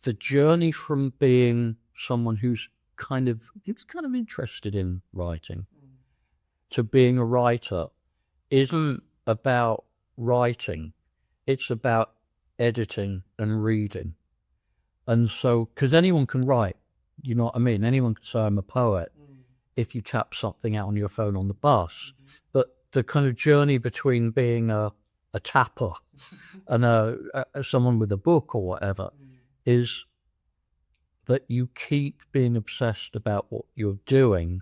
the journey from being someone who's kind of interested in writing to being a writer isn't about writing. It's about editing and reading. And so, because anyone can write, you know what I mean? Anyone can say, I'm a poet, if you tap something out on your phone on the bus. But the kind of journey between being a tapper and someone with a book or whatever is that you keep being obsessed about what you're doing,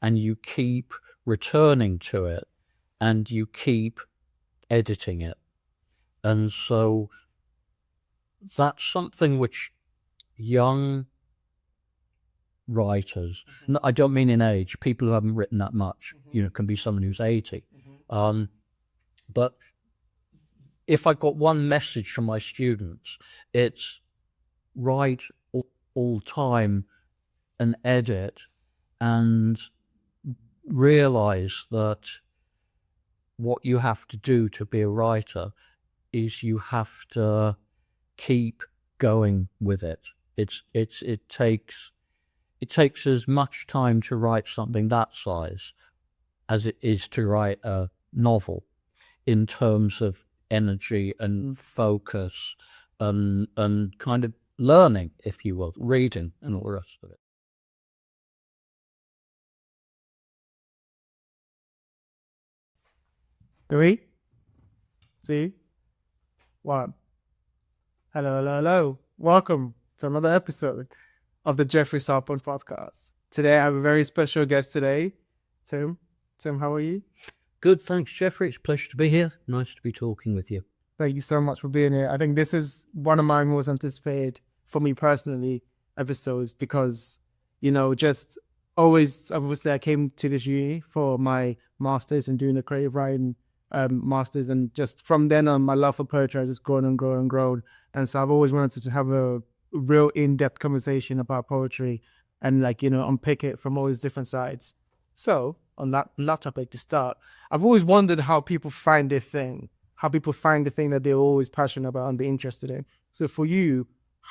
and you keep returning to it, and you keep editing it. And so that's something which young writers, I don't mean in age, people who haven't written that much, you know, can be someone who's 80. But if I got one message from my students, it's write all time and edit, and realize that what you have to do to be a writer is you have to keep going with it. It takes as much time to write something that size as it is to write a novel, in terms of energy and focus and kind of learning, if you will, reading and all the rest of it. 3, 2, 1. Hello. Welcome to another episode of the Jeoffrey Sarpong podcast. Today I have a very special guest today, Tim. Tim, how are you? Good, thanks, Jeoffrey. It's a pleasure to be here. Nice to be talking with you. Thank you so much for being here. I think this is one of my most anticipated, for me personally, episodes because, you know, just always, obviously I came to this uni for my master's and doing the creative writing masters, and just from then on my love for poetry has just grown and grown and grown. And so I've always wanted to have a real in-depth conversation about poetry and, like, you know, unpick it from all these different sides. So on that topic to start, I've always wondered how people find their thing, how people find the thing that they're always passionate about and be interested in. So for you,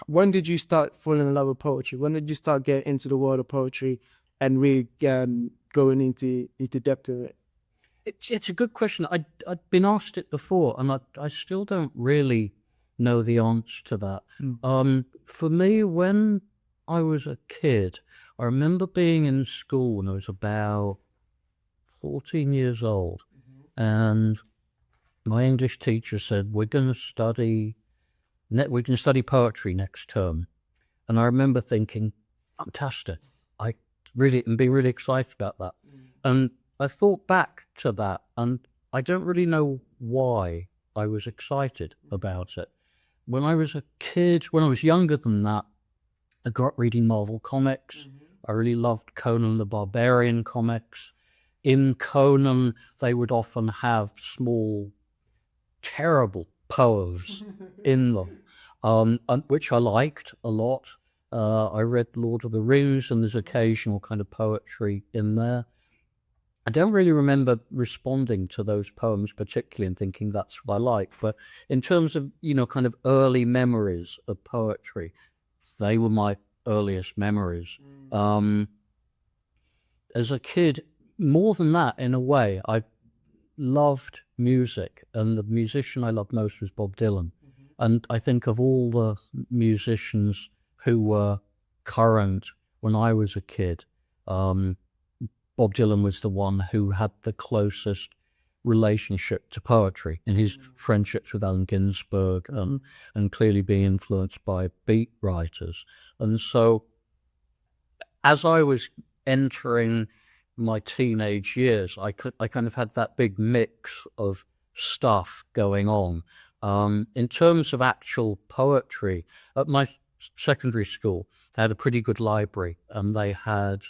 when did you start falling in love with poetry? When did you start getting into the world of poetry and really going into depth of it? It's a good question. I'd been asked it before, and I still don't really know the answer to that. For me, when I was a kid, I remember being in school when I was about 14 years old, and my English teacher said, we're going to study poetry next term. And I remember thinking, fantastic. I really, and being really excited about that. And I thought back to that, and I don't really know why I was excited about it. When I was a kid, when I was younger than that, I grew up reading Marvel comics. I really loved Conan the Barbarian comics. In Conan, they would often have small, terrible poems in them, which I liked a lot. I read Lord of the Rings, and there's occasional kind of poetry in there. I don't really remember responding to those poems particularly and thinking that's what I like, but in terms of, you know, kind of early memories of poetry, they were my earliest memories. As a kid, more than that, in a way, I loved music, and the musician I loved most was Bob Dylan. And I think of all the musicians who were current when I was a kid, Bob Dylan was the one who had the closest relationship to poetry in his friendships with Allen Ginsberg, and clearly being influenced by beat writers. And so as I was entering my teenage years, I kind of had that big mix of stuff going on. In terms of actual poetry, at my secondary school, they had a pretty good library, and they had,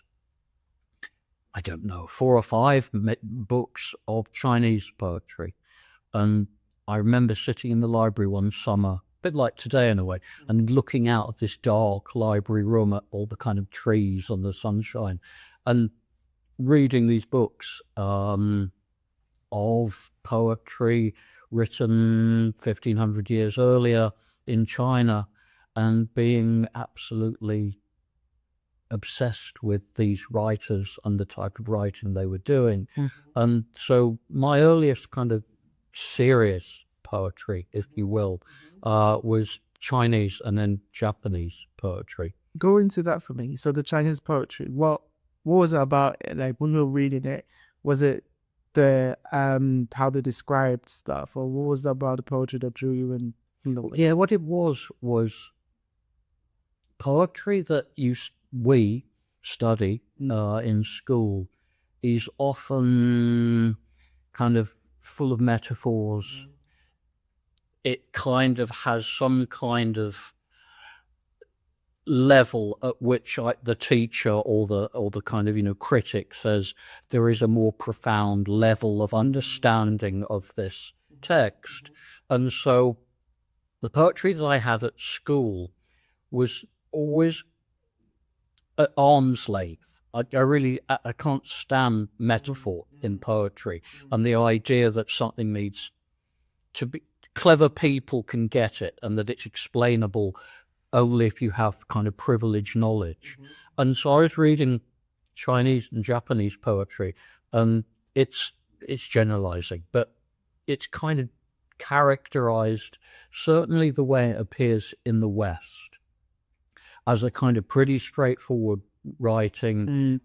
I don't know, 4 or 5 books of Chinese poetry. And I remember sitting in the library one summer, a bit like today in a way, and looking out of this dark library room at all the kind of trees and the sunshine, and reading these books of poetry written 1500 years earlier in China. and being absolutely obsessed with these writers and the type of writing they were doing. And so my earliest kind of serious poetry, if you will, was Chinese and then Japanese poetry. Go into that for me. So the Chinese poetry, what was it about it? Like when you were reading it, was it the how they described stuff, or what was it about the poetry that drew you in? Yeah, what it was poetry that we study in school is often kind of full of metaphors. It kind of has some kind of level at which the teacher or the kind of critic says there is a more profound level of understanding of this text. And so the poetry that I had at school was always at arm's length. I can't stand metaphor in poetry, and the idea that something needs to be clever people can get it, and that it's explainable only if you have kind of privileged knowledge. And so I was reading Chinese and Japanese poetry, and it's generalizing, but it's kind of characterized, certainly the way it appears in the West, as a kind of pretty straightforward writing.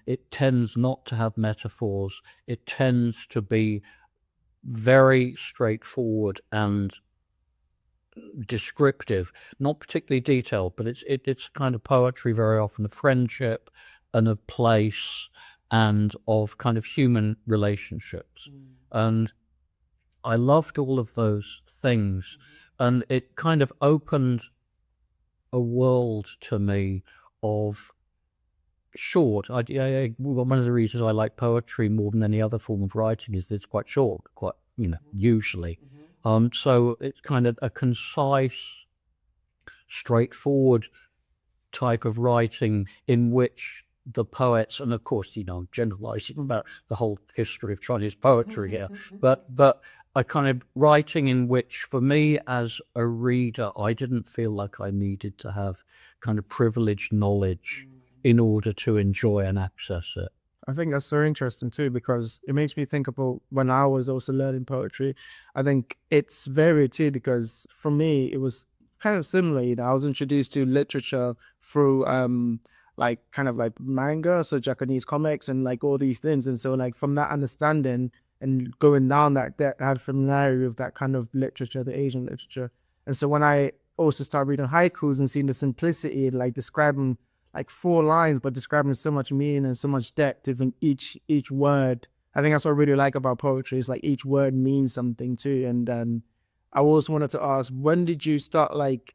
It tends not to have metaphors. It tends to be very straightforward and descriptive, not particularly detailed, but it's kind of poetry very often of friendship and of place and of kind of human relationships. And I loved all of those things, and it kind of opened a world to me of short. One of the reasons I like poetry more than any other form of writing is that it's quite short, quite, usually. So it's kind of a concise, straightforward type of writing in which the poets, and of course, I'm generalizing about the whole history of Chinese poetry here, but a kind of writing in which, for me as a reader, I didn't feel like I needed to have kind of privileged knowledge in order to enjoy and access it. I think that's so interesting too, because it makes me think about when I was also learning poetry. I think it's varied too, because for me, it was kind of similar. I was introduced to literature through like kind of like manga, so Japanese comics and like all these things. And so like from that understanding and going down that I had familiarity with that kind of literature, the Asian literature. And so when I also started reading haikus and seeing the simplicity, like describing like 4 lines, but describing so much meaning and so much depth in each word. I think that's what I really like about poetry, is like each word means something too. And I also wanted to ask, when did you start, like,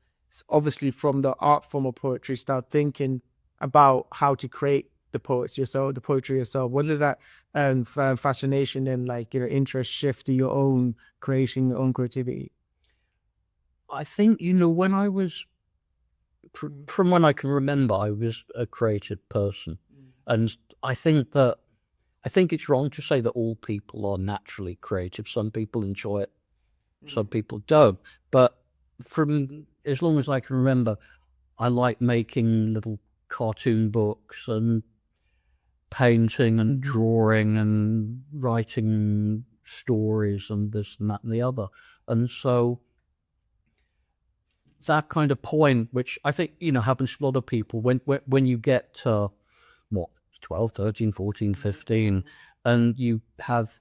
obviously from the art form of poetry, start thinking about how to create the poetry yourself? When did that fascination and like your interest shift to your own creation, your own creativity? I think, when I was, from when I can remember, I was a creative person. And I think it's wrong to say that all people are naturally creative. Some people enjoy it, some people don't. But from as long as I can remember, I like making little cartoon books and painting and drawing and writing stories and this and that and the other. And so that kind of point, which I think, happens to a lot of people, when you get to, 12, 13, 14, 15, and you have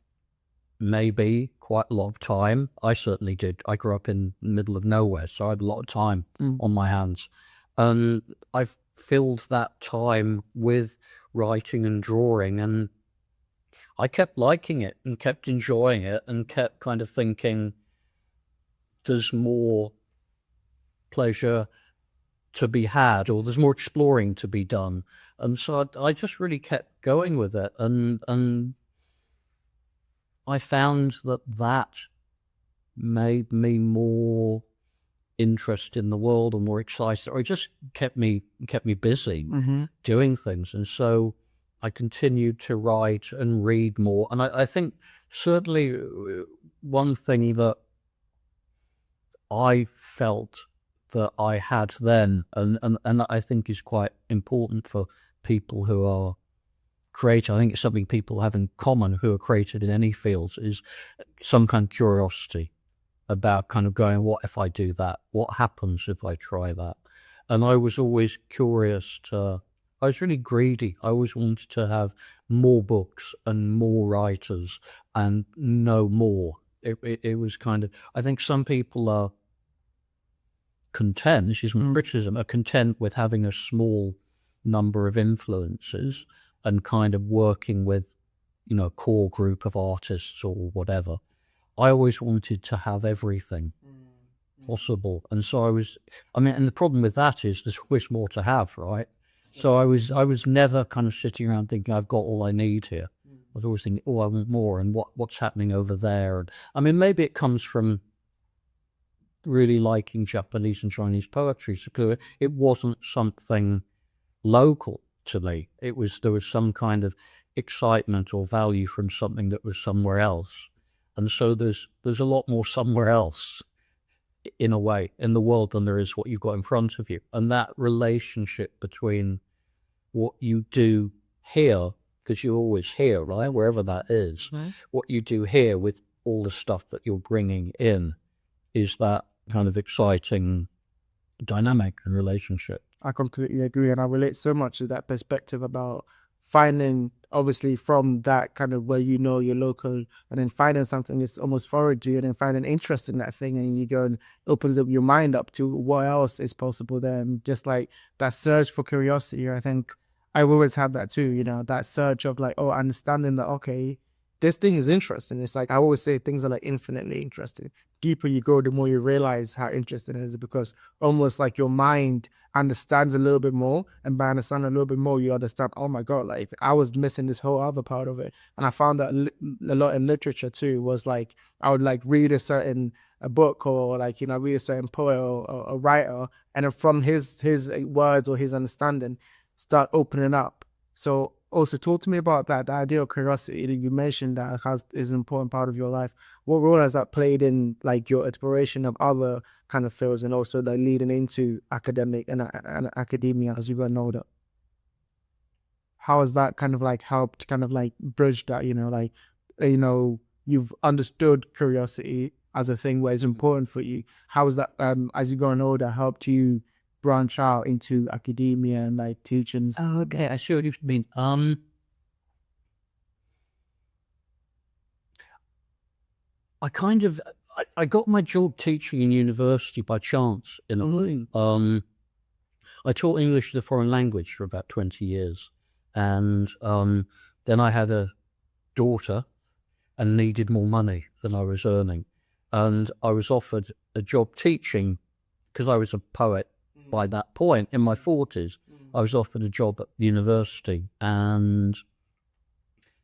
maybe quite a lot of time. I certainly did. I grew up in the middle of nowhere, so I had a lot of time on my hands. And I've filled that time with writing and drawing, and I kept liking it and kept enjoying it and kept kind of thinking there's more pleasure to be had, or there's more exploring to be done. And so I just really kept going with it, and I found that made me more interested in the world and more excited, or it just kept me busy doing things. And so I continued to write and read more. And I think certainly one thing that I felt that I had then, and I think is quite important for people who are creative. I think it's something people have in common who are creative in any fields, is some kind of curiosity about kind of going, what if I do that? What happens if I try that? And I was always curious I was really greedy. I always wanted to have more books and more writers and know more. It was kind of, I think some people are content, this isn't criticism, are content with having a small number of influences and kind of working with, a core group of artists or whatever. I always wanted to have everything possible. And so and the problem with that is there's always more to have, right? So I was never kind of sitting around thinking I've got all I need here. I was always thinking, oh, I want more, and what's happening over there. And maybe it comes from really liking Japanese and Chinese poetry. So it wasn't something local to me. There was some kind of excitement or value from something that was somewhere else. And so there's a lot more somewhere else, in a way, in the world than there is what you've got in front of you. And that relationship between what you do here, because you're always here, right, wherever that is, what you do here with all the stuff that you're bringing in, is that kind of exciting dynamic and relationship. I completely agree, and I relate so much to that perspective about finding, obviously, from that kind of where you're local, and then finding something that's almost foreign to you, and then finding interest in that thing, and you go and opens up your mind up to what else is possible there. And just like that search for curiosity, I think I've always had that too, that search of like, understanding that, okay, this thing is interesting. It's like I always say, things are like infinitely interesting. Deeper you go, the more you realize how interesting it is, because almost like your mind understands a little bit more, and by understanding a little bit more, you understand, oh my God, like I was missing this whole other part of it. And I found that a lot in literature too, was like I would like read a book, or like read a certain poet or a writer, and then from his words or his understanding start opening up. So also talk to me about that, the idea of curiosity that you mentioned that is an important part of your life. What role has that played in like your exploration of other kind of fields, and also like leading into academic and academia as you got older? How has that kind of like helped kind of like bridge that, you've understood curiosity as a thing where it's important for you. How has that as you got older helped you branch out into academia and like teaching? Oh, okay, I see what you mean. I got my job teaching in university by chance. I taught English as a foreign language for about 20 years, and then I had a daughter and needed more money than I was earning, and I was offered a job teaching because I was a poet. By that point, in my 40s, I was offered a job at university, and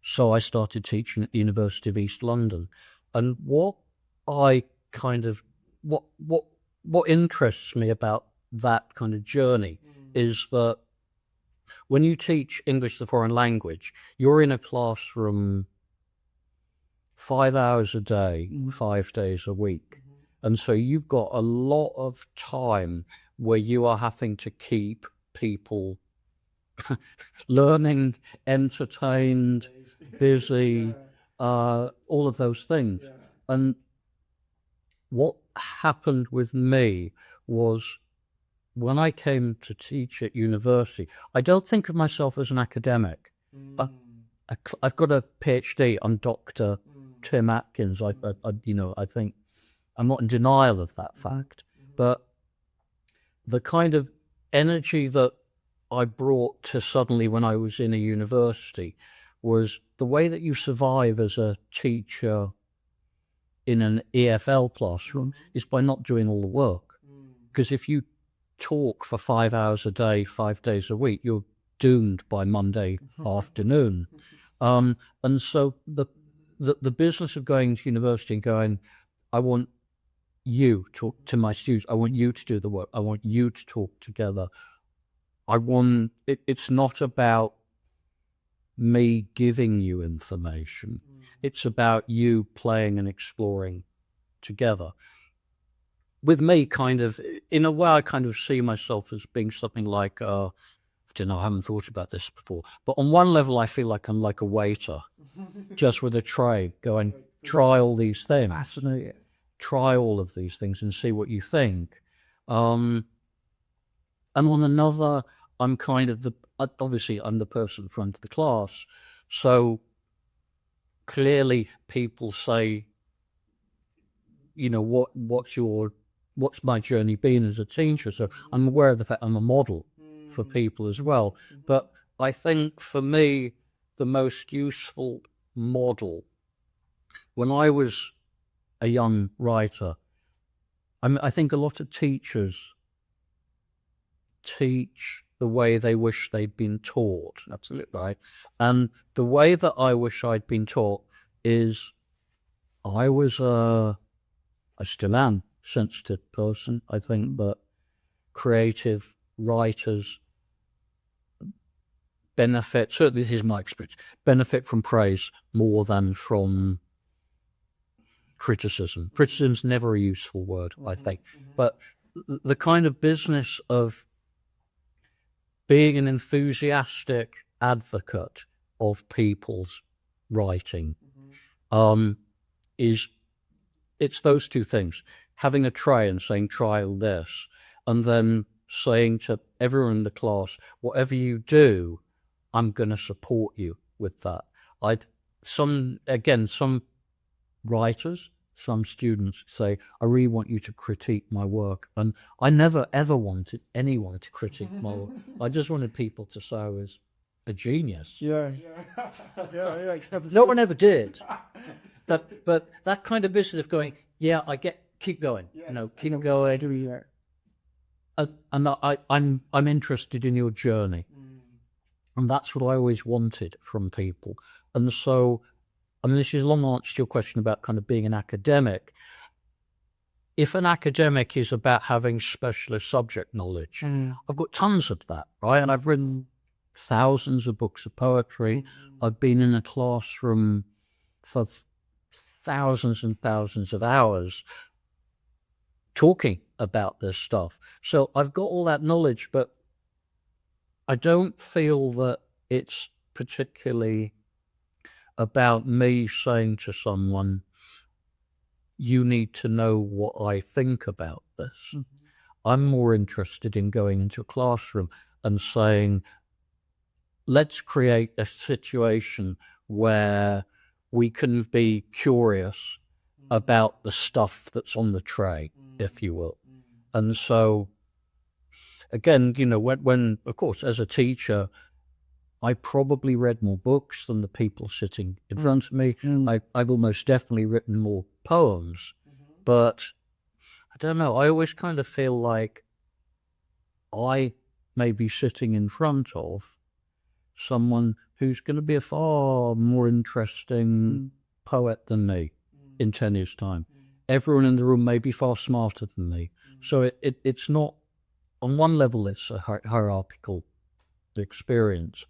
so I started teaching at the University of East London. And what interests me about that kind of journey is that when you teach English as a foreign language, you're in a classroom 5 hours a day, 5 days a week. And so you've got a lot of time where you are having to keep people learning, entertained, busy, all of those things. And what happened with me was when I came to teach at university, I don't think of myself as an academic. I've got a PhD. I'm Dr. Tim Atkins. I think I'm not in denial of that fact, but the kind of energy that I brought to suddenly when I was in a university was the way that you survive as a teacher in an EFL classroom is by not doing all the work. Because if you talk for 5 hours a day, 5 days a week, you're doomed by Monday afternoon. And so the business of going to university and going, I want you to my students, I want you to do the work, I want you to talk together. It's not about me giving you information. It's about you playing and exploring together. with me, kind of, in a way, I kind of see myself as being something like, I don't know, I haven't thought about this before, but on one level, I feel like I'm like a waiter, just with a tray, going, try all these things. Fascinating. Try all of these things and see what you think. And on another, I'm kind of obviously I'm the person in front of the class. So clearly people say, you know, what's my journey been as a teacher? So I'm aware of the fact I'm a model for people as well. But I think for me, the most useful model, when I was a young writer, I think a lot of teachers teach the way they wish they'd been taught. Absolutely. Right? And the way that I wish I'd been taught is I still am, sensitive person, I think, but creative writers benefit, certainly this is my experience, benefit from praise more than from criticism. Criticism's never a useful word, I think. But the kind of business of being an enthusiastic advocate of people's writing it's those two things. Having a tray and saying, try this, and then saying to everyone in the class, whatever you do, I'm going to support you with that. Some writers, some students say, I really want you to critique my work. And I never, ever wanted anyone to critique my work. I just wanted people to say I was a genius. Yeah. No one ever did. But that kind of business of going, yeah, keep going. Yes, you know, keep going. And I'm interested in your journey. And that's what I always wanted from people. And so, I mean, this is a long answer to your question about kind of being an academic. If an academic is about having specialist subject knowledge, I've got tons of that, right? And I've written thousands of books of poetry. I've been in a classroom for thousands and thousands of hours talking about this stuff. So I've got all that knowledge, but I don't feel that it's particularly about me saying to someone, you need to know what I think about this. I'm more interested in going into a classroom and saying, let's create a situation where we can be curious about the stuff that's on the tray, if you will. And so, again, you know, when of course, as a teacher, I probably read more books than the people sitting in front of me. I've almost definitely written more poems, but I don't know. I always kind of feel like I may be sitting in front of someone who's going to be a far more interesting poet than me in 10 years' time. Everyone in the room may be far smarter than me. So it's not, on one level, it's a hierarchical experience.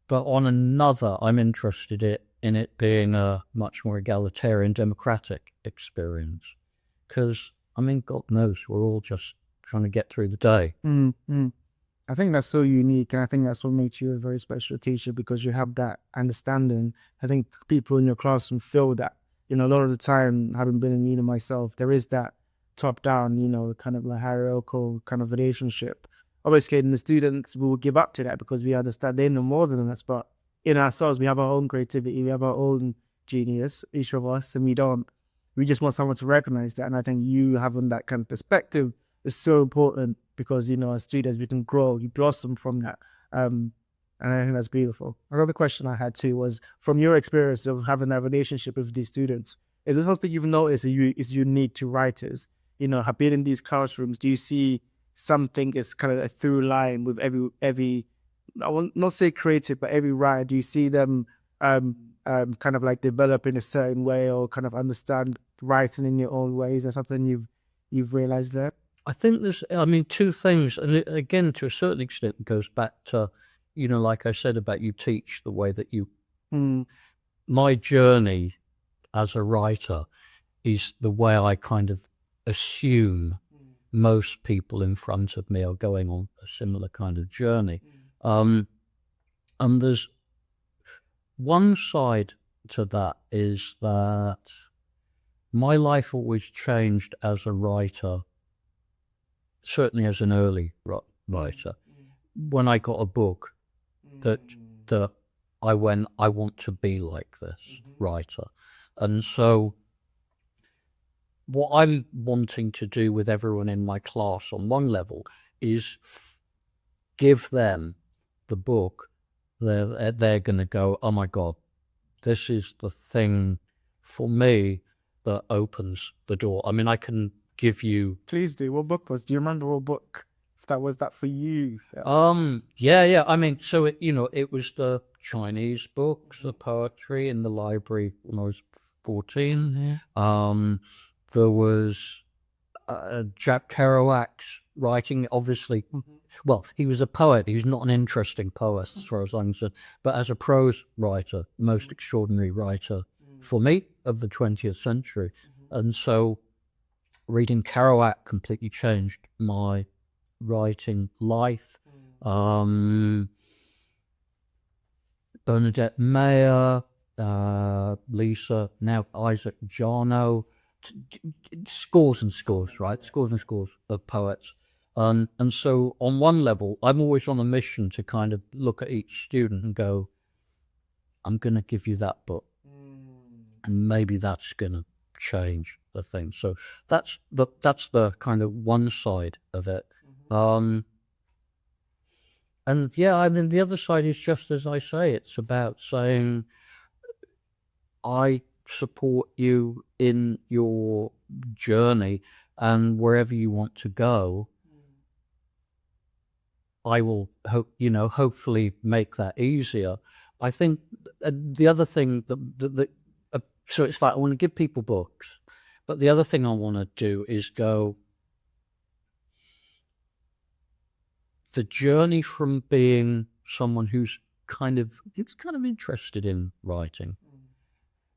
But on another, I'm interested in it being a much more egalitarian, democratic experience. Because, I mean, God knows, we're all just trying to get through the day. I think that's so unique, and I think that's what makes you a very special teacher, because you have that understanding. I think people in your classroom feel that. You know, a lot of the time, having been in uni myself, there is that top-down, you know, kind of like hierarchical kind of relationship. Obviously, in the students, we will give up to that because we understand they know more than us, but in ourselves, we have our own creativity, we have our own genius, each of us, and we just want someone to recognize that. And I think you having that kind of perspective is so important, because, you know, as students, we can grow, you blossom from that. And I think that's beautiful. Another question I had too was, from your experience of having that relationship with these students, is there something you've noticed is unique to writers? You know, have been in these classrooms, do you see something is kind of a through line with every I will not say creative, but every writer? Do you see them kind of like develop in a certain way, or kind of understand writing in your own ways? Is there something you've realized there? I think there's, I mean, two things, and again, to a certain extent, it goes back to, you know, like I said about you teach the way that you, my journey as a writer is the way I kind of assume most people in front of me are going on a similar kind of journey. And there's one side to that is that my life always changed as a writer, certainly as an early writer. When I got a book that I want to be like this writer. And so what I'm wanting to do with everyone in my class on one level is give them the book. They're going to go, oh my God, this is the thing for me that opens the door. I mean, I can give you... Please do. What book was? Do you remember what book? If that was that for you? Yeah. I mean, so it was the Chinese books, the poetry in the library when I was 14. There was Jack Kerouac's writing, obviously. Well, he was a poet. He was not an interesting poet as far as I'm concerned, but as a prose writer, most extraordinary writer for me of the 20th century. And so reading Kerouac completely changed my writing life. Bernadette Mayer, Lisa, now Isaac Jarno, scores and scores, right? Scores and scores of poets. And so on one level, I'm always on a mission to kind of look at each student and go, I'm going to give you that book. And maybe that's going to change the thing. So that's the kind of one side of it. And yeah, I mean, the other side is just as I say, it's about saying, I support you in your journey, and wherever you want to go, I will hopefully make that easier. I think the other thing so it's like I want to give people books, but the other thing I want to do is go, the journey from being someone who's kind of interested in writing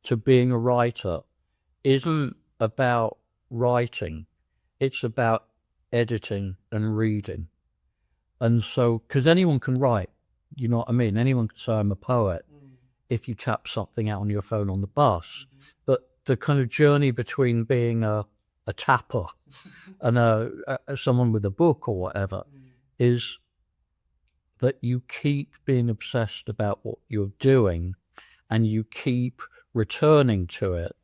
to being a writer isn't about writing, it's about editing and reading. And so, because anyone can write, you know what I mean? Anyone can say I'm a poet if you tap something out on your phone on the bus. But the kind of journey between being a tapper and someone with a book or whatever is that you keep being obsessed about what you're doing, and you keep returning to it,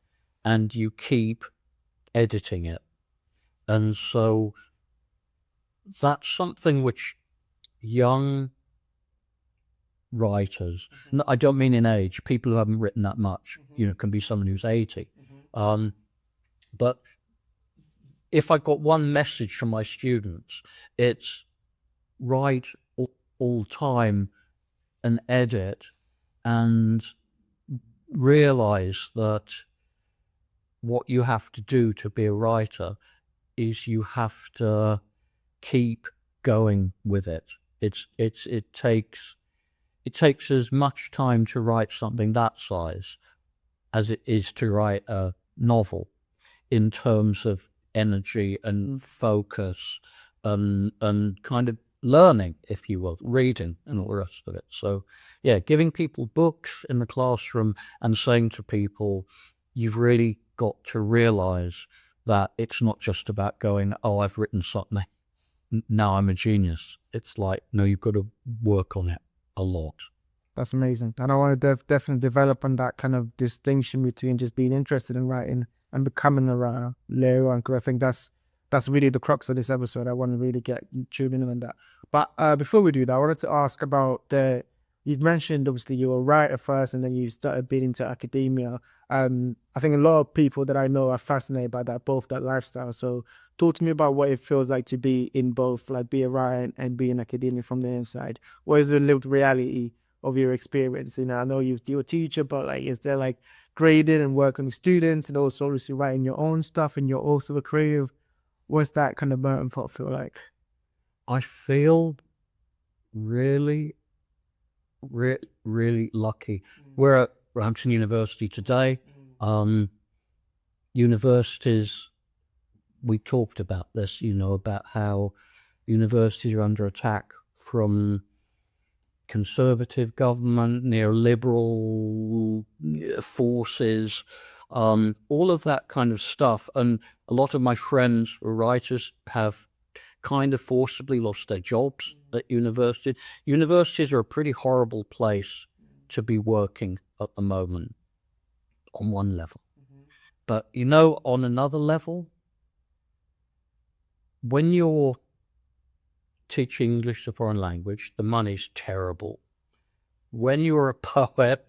and you keep editing it. And so that's something which young writers, I don't mean in age, people who haven't written that much, can be someone who's 80. But if I got one message from my students, it's write all time and edit, and realize that what you have to do to be a writer is you have to keep going with it. It takes as much time to write something that size as it is to write a novel, in terms of energy and focus and kind of learning, if you will, reading and all the rest of it. So yeah, giving people books in the classroom and saying to people, you've really got to realize that it's not just about going, oh, I've written something, now I'm a genius. It's like, no, you've got to work on it a lot. That's amazing. And I want to definitely develop on that kind of distinction between just being interested in writing and becoming a writer later on, because I think that's really the crux of this episode. I want to really get tuning in on that. But before we do that, I wanted to ask about you've mentioned obviously you were a writer first and then you started being into academia. I think a lot of people that I know are fascinated by that lifestyle. So talk to me about what it feels like to be in both, like be a writer and be an academic from the inside. What is the lived reality of your experience? I know you're a teacher, but like, is there like grading and working with students and also obviously writing your own stuff, and you're also a creative? What's that kind of melting pot feel like? I feel really, really lucky. We're at Hampton University today. Universities we talked about this, about how universities are under attack from conservative government, neoliberal forces, all of that kind of stuff. And a lot of my friends who are writers have kind of forcibly lost their jobs at university. Universities are a pretty horrible place to be working at the moment, on one level. But, on another level, when you're teaching English as a foreign language, the money's terrible. When you're a poet,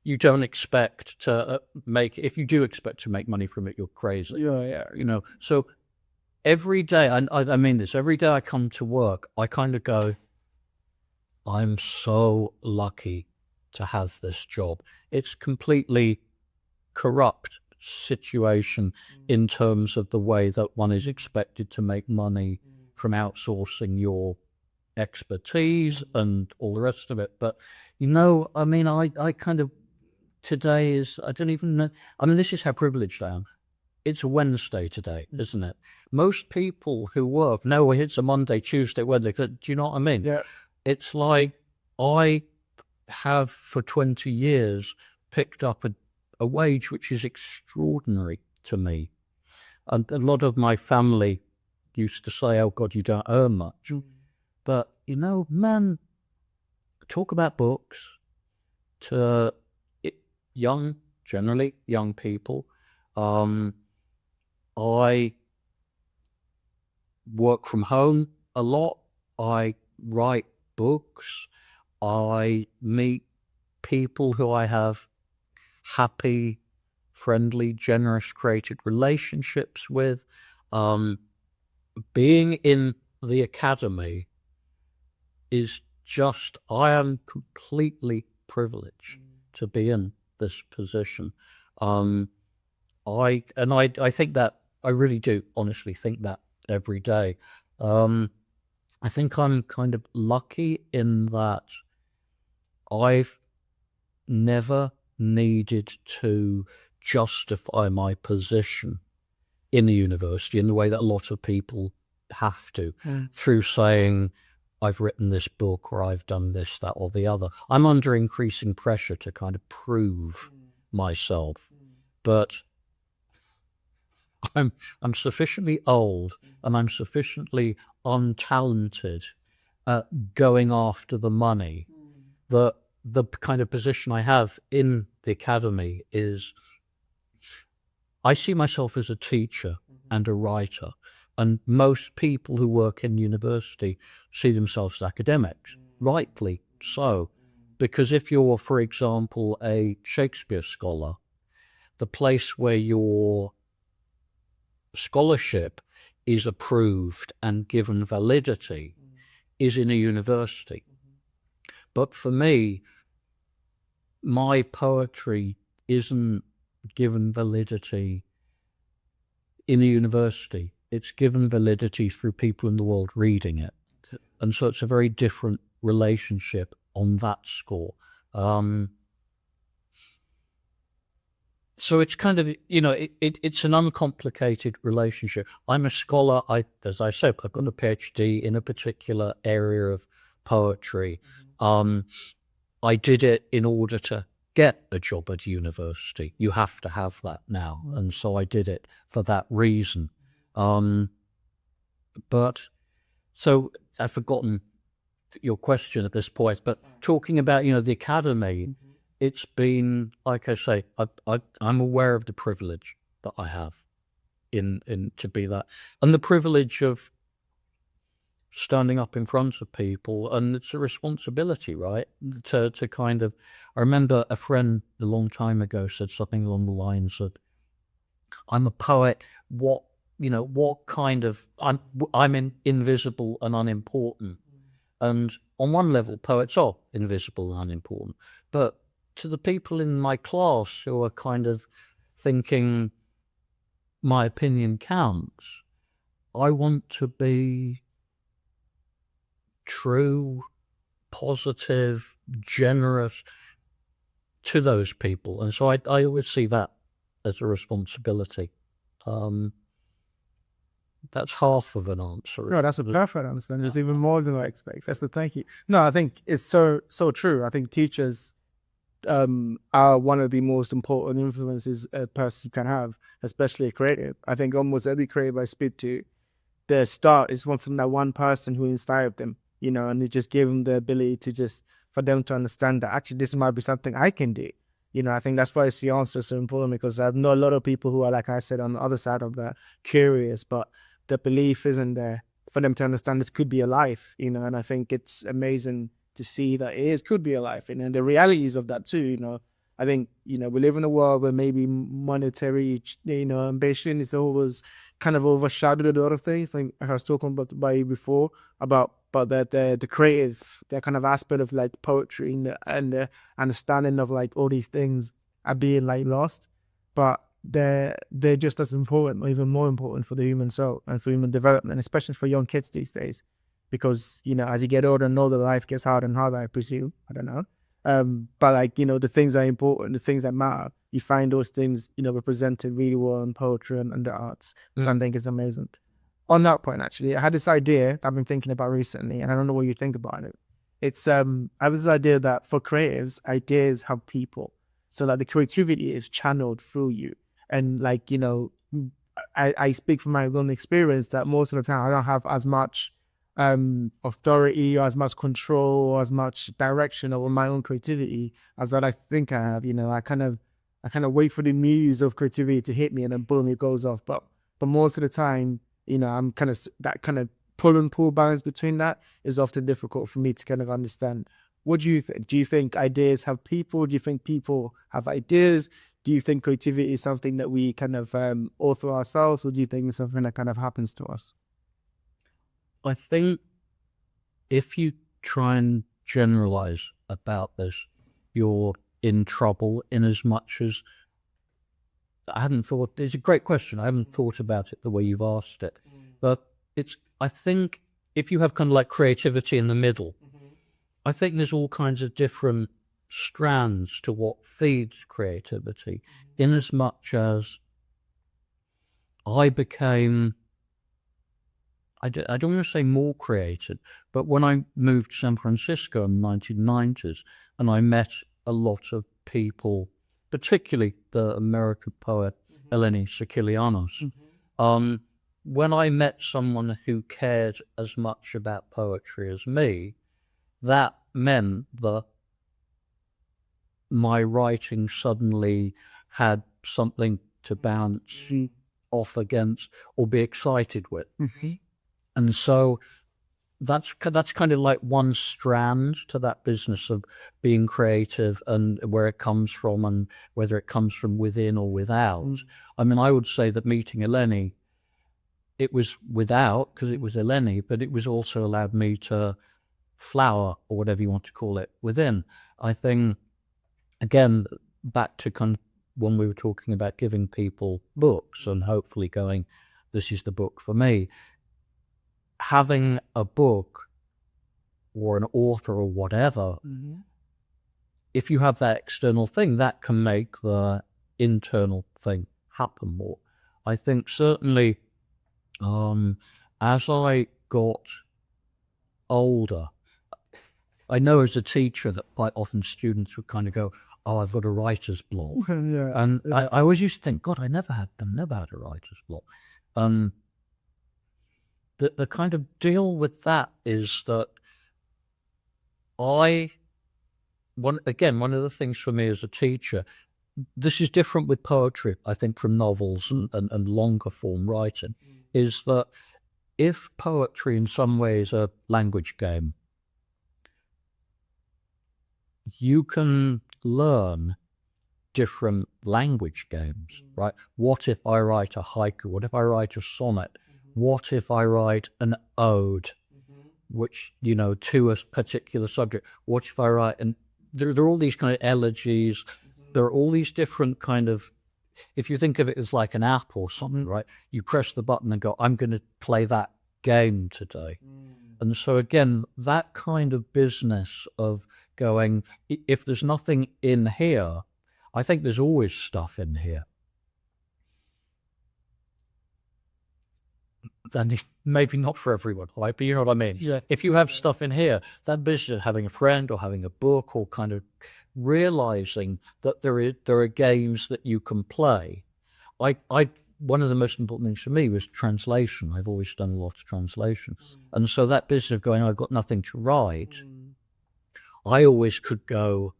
you don't expect to if you do expect to make money from it, you're crazy. Yeah. So every day, and I mean this, every day I come to work, I kind of go, I'm so lucky to have this job. It's completely corrupt situation in terms of the way that one is expected to make money from outsourcing your expertise and all the rest of it. But, I kind of, today is, I don't even know, this is how privileged I am. It's a Wednesday today, isn't it? Most people who work, no, it's a Monday, Tuesday, Wednesday. Do you know what I mean? Yeah. It's like I have for 20 years picked up a wage which is extraordinary to me. And a lot of my family used to say, oh God, you don't earn much. But, man, talk about books to generally young people. I work from home a lot. I write books. I meet people who I have happy, friendly, generous, created relationships with. Being in the academy is just, I am completely privileged to be in this position. I think that, I really do honestly think that every day. I think I'm kind of lucky in that I've never needed to justify my position in a university in the way that a lot of people have to, through saying, I've written this book or I've done this, that, or the other. I'm under increasing pressure to kind of prove myself. But I'm sufficiently old and I'm sufficiently untalented at going after the money that the kind of position I have in the academy is, I see myself as a teacher and a writer. And most people who work in university see themselves as academics, rightly so. Because if you're, for example, a Shakespeare scholar, the place where your scholarship is approved and given validity is in a university. But for me, my poetry isn't given validity in a university. It's given validity through people in the world reading it. And so it's a very different relationship on that score. So it's kind of, it's an uncomplicated relationship. I'm a scholar. As I said, I've got a PhD in a particular area of poetry. I did it in order to get a job at university. You have to have that now. And so I did it for that reason. But so I've forgotten your question at this point, but talking about, the academy, it's been, like I say, I'm aware of the privilege that I have in to be that, and the privilege of standing up in front of people, and it's a responsibility, right? To kind of, I remember a friend a long time ago said something along the lines of, I'm a poet, what kind of, I'm invisible and unimportant. And on one level, poets are invisible and unimportant. But to the people in my class who are kind of thinking my opinion counts, I want to be true, positive, generous to those people. And so I always see that as a responsibility. That's half of an answer. No, that's a perfect answer. And there's even more than I expect. That's a thank you. No, I think it's so true. I think teachers are one of the most important influences a person can have, especially a creative. I think almost every creative I speak to, their start is from that one person who inspired them, and it just gave them the ability to just, for them to understand that actually this might be something I can do. I think that's why the answer is so important, because I know a lot of people who are, like I said, on the other side of that, curious, but the belief isn't there for them to understand this could be a life, and I think it's amazing to see that could be a life, and the realities of that too. I think we live in a world where maybe monetary ambition is always kind of overshadowed a lot of things. I think I was talking about by you before about that the creative, that kind of aspect of like poetry and the understanding of like all these things are being like lost, but they're just as important, or even more important, for the human soul and for human development, especially for young kids these days. Because as you get older and older, life gets harder and harder, I presume. I don't know. But like the things that are important, the things that matter, you find those things represented really well in poetry and the arts, which I think is amazing. On that point, actually, I had this idea that I've been thinking about recently, and I don't know what you think about it. It's I have this idea that for creatives, ideas have people, so that the creativity is channeled through you. And like I speak from my own experience that most of the time I don't have as much authority or as much control or as much direction over my own creativity as that I think I have. I kind of wait for the muse of creativity to hit me, and then boom, it goes off. But most of the time, I'm kind of that kind of pull and pull balance between that is often difficult for me to kind of understand. What do you think? Do you think ideas have people? Do you think people have ideas? Do you think creativity is something that we kind of author ourselves, or do you think it's something that kind of happens to us? I think if you try and generalize about this, you're in trouble, in as much as I hadn't thought. It's a great question. I haven't thought about it the way you've asked it. But I think if you have kind of like creativity in the middle, I think there's all kinds of different strands to what feeds creativity, in as much as I became, I don't want to say more creative, but when I moved to San Francisco in the 1990s, and I met a lot of people, particularly the American poet Eleni Sakilianos, when I met someone who cared as much about poetry as me, that meant that my writing suddenly had something to bounce off against or be excited with. And so that's kind of like one strand to that business of being creative, and where it comes from, and whether it comes from within or without. I mean, I would say that meeting Eleni, it was without, because it was Eleni, but it was also allowed me to flower, or whatever you want to call it, within. I think, again, back to kind of when we were talking about giving people books and hopefully going, this is the book for me. Having a book or an author or whatever, if you have that external thing, that can make the internal thing happen more. I think certainly as I got older, I know as a teacher that quite often students would kind of go, oh, I've got a writer's block. And I always used to think, God, I never had a writer's block. The kind of deal with that is that one of the things for me as a teacher, this is different with poetry, I think, from novels and longer form writing, is that if poetry in some ways is a language game, you can learn different language games, right? What if I write a haiku? What if I write a sonnet? What if I write an ode, which, to a particular subject? What if I write, and there are all these kind of elegies, there are all these different kind of, if you think of it as like an app or something, right? You press the button and go, I'm going to play that game today. And so again, that kind of business of going, if there's nothing in here, I think there's always stuff in here. and maybe not for everyone, right? But you know what I mean? Yeah. If you have stuff in here, that business of having a friend or having a book or kind of realizing that there are games that you can play. One of the most important things for me was translation. I've always done a lot of translations. And so that business of going, I've got nothing to write, I always could go,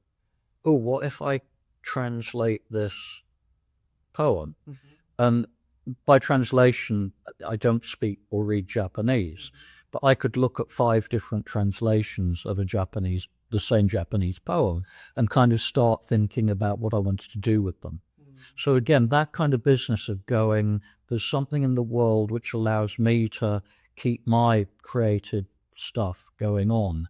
oh, what if I translate this poem? And by translation, I don't speak or read Japanese, but I could look at 5 different translations of the same Japanese poem and kind of start thinking about what I wanted to do with them. So again, that kind of business of going, there's something in the world which allows me to keep my creative stuff going on.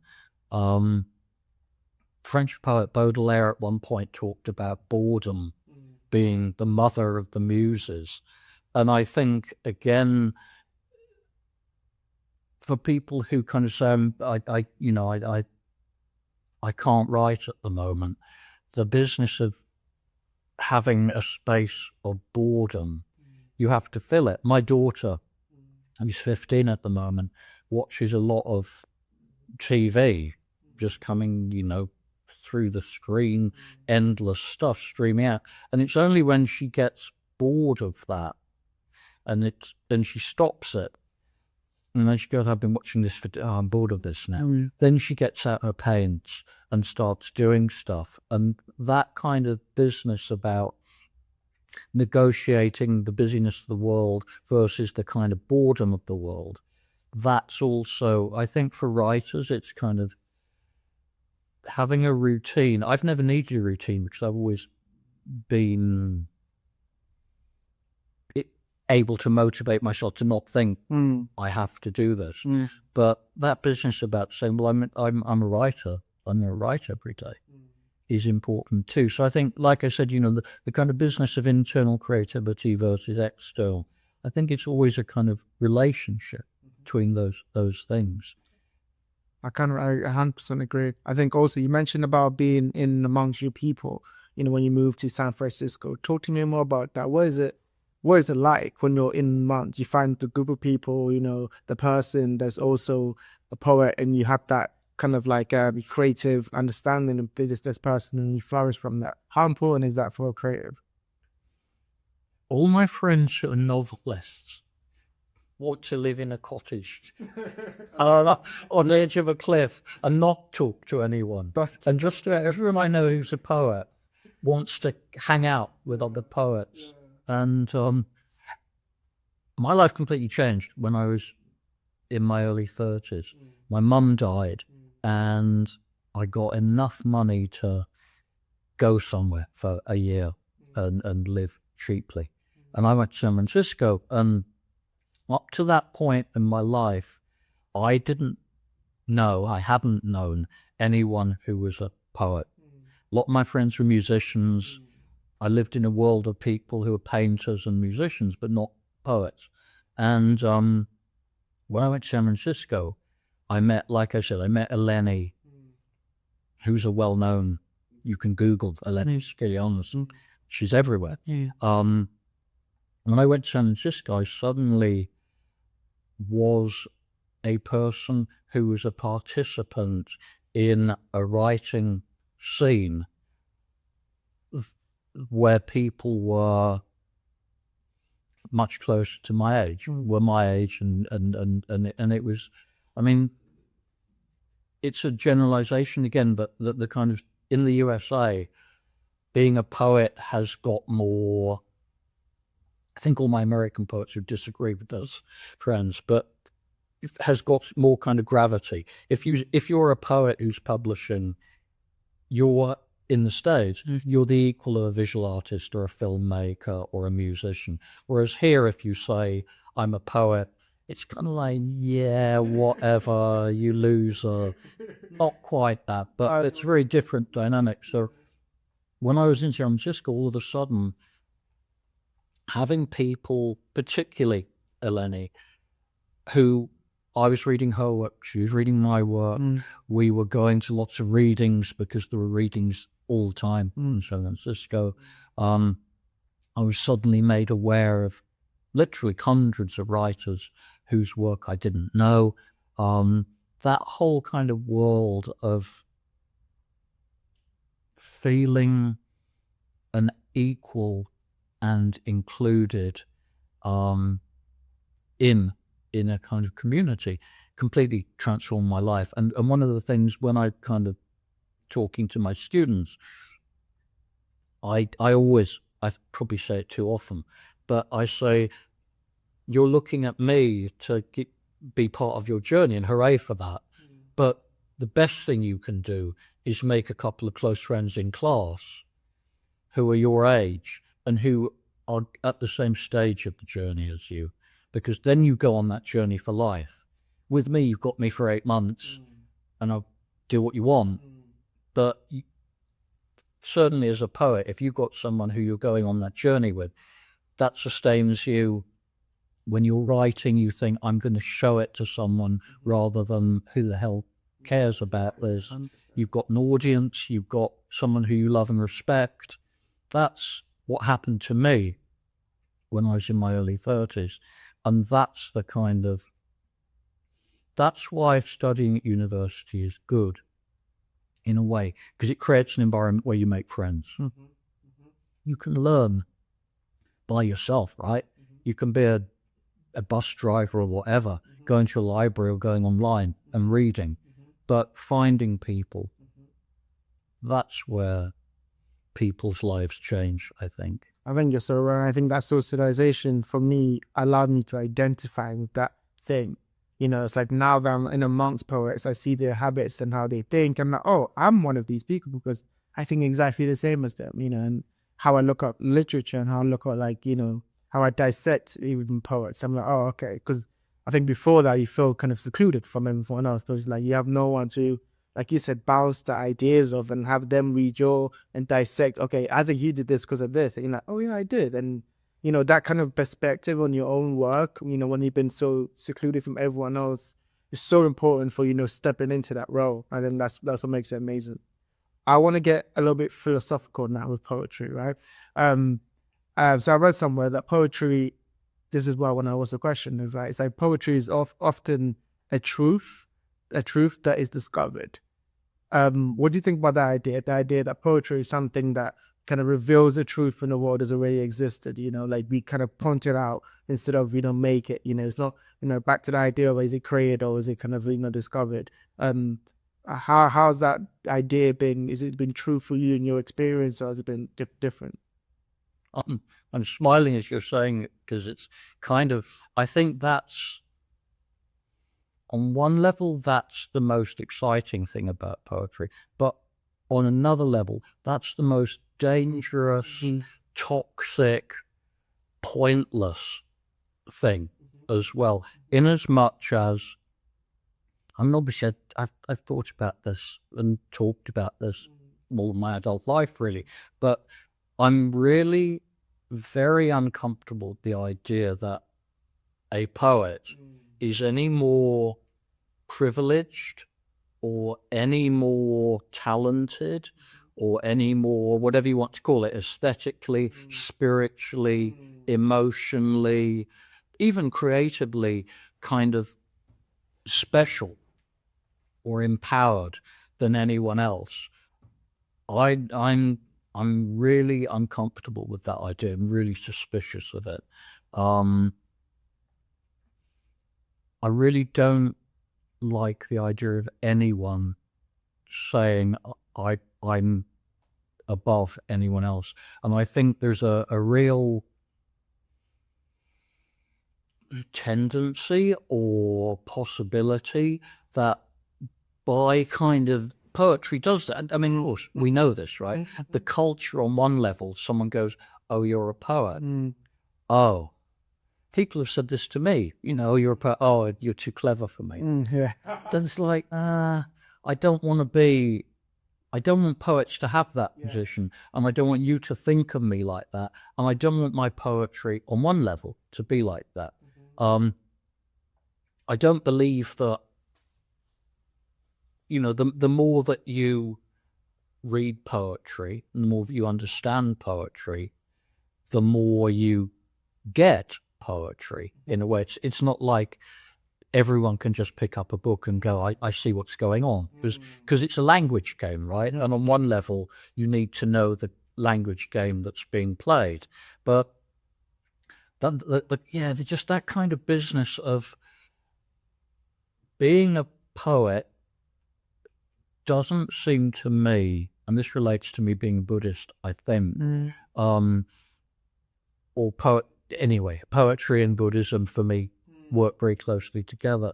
French poet Baudelaire at one point talked about boredom being the mother of the muses. And I think, again, for people who kind of say, I can't write at the moment, the business of having a space of boredom, you have to fill it. My daughter, who's 15 at the moment, watches a lot of TV, just coming, through the screen, endless stuff streaming out. And it's only when she gets bored of that, and then she stops it, and then she goes, I've been watching this I'm bored of this now. Then she gets out her paints and starts doing stuff. And that kind of business about negotiating the busyness of the world versus the kind of boredom of the world, that's also, I think for writers, it's kind of having a routine. I've never needed a routine because I've always been able to motivate myself to not think I have to do this. But that business about saying, well, I'm a writer, I'm going to write every day, is important too. So I think, like I said, the kind of business of internal creativity versus external, I think it's always a kind of relationship between those things. I 100% agree. I think also you mentioned about being in amongst your people, when you moved to San Francisco. Talk to me more about that. What is it like when you're in months? You find the group of people, the person that's also a poet, and you have that kind of like creative understanding of this person, and you flourish from that. How important is that for a creative? All my friends who are novelists want to live in a cottage on the edge of a cliff and not talk to anyone. And just everyone I know who's a poet wants to hang out with other poets. And my life completely changed when I was in my early 30s. My mum died, and I got enough money to go somewhere for a year and live cheaply. And I went to San Francisco, and up to that point in my life, I hadn't known anyone who was a poet. A lot of my friends were musicians. I lived in a world of people who were painters and musicians, but not poets. And when I went to San Francisco, I met Eleni, who's a well-known, you can Google Eleni Skilianos. She's everywhere. When I went to San Francisco, I suddenly was a person who was a participant in a writing scene where people were much closer to my age, and it was, it's a generalization again, but the kind of, in the USA, being a poet has got more, I think all my American poets would disagree with those friends, but it has got more kind of gravity. If you're a poet who's publishing, you're in the States, you're the equal of a visual artist or a filmmaker or a musician. Whereas here, if you say, I'm a poet, it's kind of like, yeah, whatever, you loser. Not quite that, but it's a very different dynamic. So when I was in San Francisco, all of a sudden, having people, particularly Eleni, who I was reading her work, she was reading my work, we were going to lots of readings because there were readings all the time in San Francisco. I was suddenly made aware of literally hundreds of writers whose work I didn't know. That whole kind of world of feeling an equal and included in a kind of community completely transformed my life. And one of the things when I kind of talking to my students, I probably say it too often, but I say, you're looking at me to be part of your journey, and hooray for that. But the best thing you can do is make a couple of close friends in class who are your age and who are at the same stage of the journey as you, because then you go on that journey for life. With me, you've got me for 8 months and I'll do what you want. But certainly as a poet, if you've got someone who you're going on that journey with, that sustains you. When you're writing, you think, I'm going to show it to someone rather than who the hell cares about this. You've got an audience, you've got someone who you love and respect. That's what happened to me when I was in my early 30s. And that's why studying at university is good in a way, because it creates an environment where you make friends. You can learn by yourself, right? You can be a bus driver or whatever, going to a library or going online and reading, but finding people, that's where people's lives change, I think. I think you're so right. I think that socialization for me allowed me to identify with that thing. You know, it's like now that I'm in amongst poets, I see their habits and how they think. I'm like, oh, I'm one of these people because I think exactly the same as them, you know, and how I look at literature and how I look at, like, you know, how I dissect even poets. I'm like, oh, okay. Because I think before that, you feel kind of secluded from everyone else. Because like you have no one to, like you said, bounce the ideas of and have them read your and dissect. Okay, I think you did this because of this. And you're like, oh yeah, I did. And you know, that kind of perspective on your own work, you know, when you've been so secluded from everyone else, is so important for, you know, stepping into that role. And then that's what makes it amazing. I want to get a little bit philosophical now with poetry, right? So I read somewhere that poetry, this is why when I was the question, is right, it's like poetry is often a truth that is discovered. What do you think about that idea? The idea that poetry is something that kind of reveals the truth in the world has already existed, you know, like we kind of point it out instead of, you know, make it, you know, it's not, you know, back to the idea of is it created or is it kind of, you know, discovered? How's that idea been? Is it been true for you in your experience, or has it been different? I'm smiling as you're saying it because it's kind of, I think that's, on one level, that's the most exciting thing about poetry. But on another level, that's the most dangerous, toxic, pointless thing as well. In as much as, obviously, I've thought about this and talked about this all my adult life, really. But I'm really very uncomfortable with the idea that a poet is any more privileged or any more talented or any more, whatever you want to call it, aesthetically, spiritually, emotionally, even creatively kind of special or empowered than anyone else. I'm really uncomfortable with that idea. I'm really suspicious of it. I really don't like the idea of anyone saying I'm above anyone else. And I think there's a real tendency or possibility that by kind of poetry does that. I mean, of course, we know this, right? The culture on one level, someone goes, oh, you're a poet. Oh, people have said this to me, you know, you're a poet. Oh, you're too clever for me. Yeah. Then it's like, I don't want poets to have that position, and I don't want you to think of me like that, and I don't want my poetry on one level to be like that. I don't believe that, you know, the more that you read poetry, the more that you understand poetry, the more you get poetry in a way. It's not like everyone can just pick up a book and go, I see what's going on, because it's a language game, right? And on one level, you need to know the language game that's being played. But yeah, just that kind of business of being a poet doesn't seem to me, and this relates to me being Buddhist, I think, or poetry and Buddhism for me work very closely together.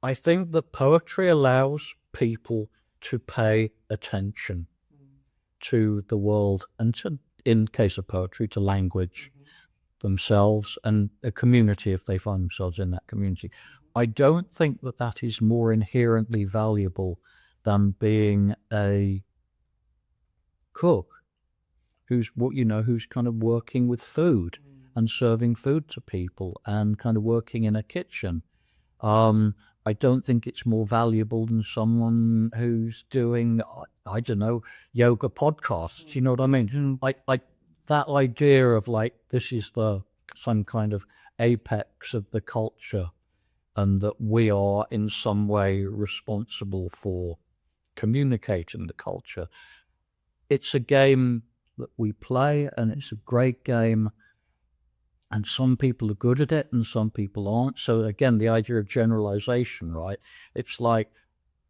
I think that poetry allows people to pay attention to the world and to, in case of poetry, to language themselves and a community if they find themselves in that community. I don't think that that is more inherently valuable than being a cook who's kind of working with food and serving food to people and kind of working in a kitchen. I don't think it's more valuable than someone who's doing, I don't know, yoga podcasts. You know what I mean? Like that idea of like, this is some kind of apex of the culture and that we are in some way responsible for communicating the culture. It's a game that we play and it's a great game. And some people are good at it and some people aren't. So again, the idea of generalization, right? It's like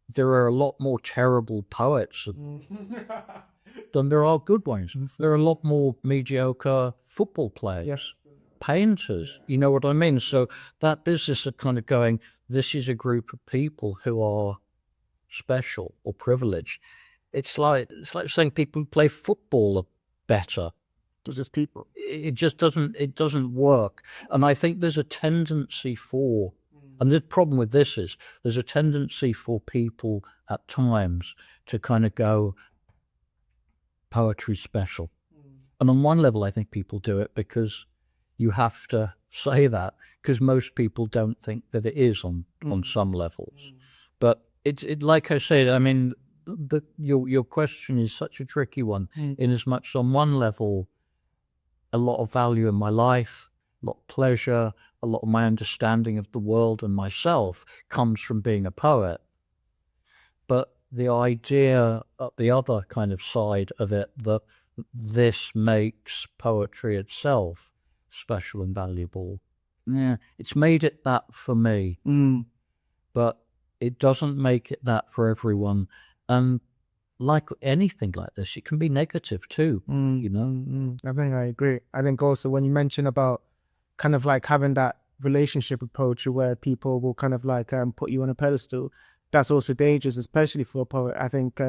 there are a lot more terrible poets than there are good ones. There are a lot more mediocre football players, painters, you know what I mean? So that business of kind of going, this is a group of people who are special or privileged. It's like saying people who play football are better. They're just people. It just doesn't work. And I think there's a tendency for, and the problem with this is, there's a tendency for people at times to kind of go, poetry's special. And on one level, I think people do it because you have to say that, because most people don't think that it is on some levels. But it's like I said, I mean, your question is such a tricky one, in as much on one level, a lot of value in my life, a lot of pleasure, a lot of my understanding of the world and myself comes from being a poet. But the idea, the other kind of side of it, that this makes poetry itself special and valuable, yeah, it's made it that for me. But it doesn't make it that for everyone. And like anything like this, it can be negative too, you know? I think I agree. I think also when you mention about kind of like having that relationship with poetry where people will kind of like put you on a pedestal, that's also dangerous, especially for a poet. I think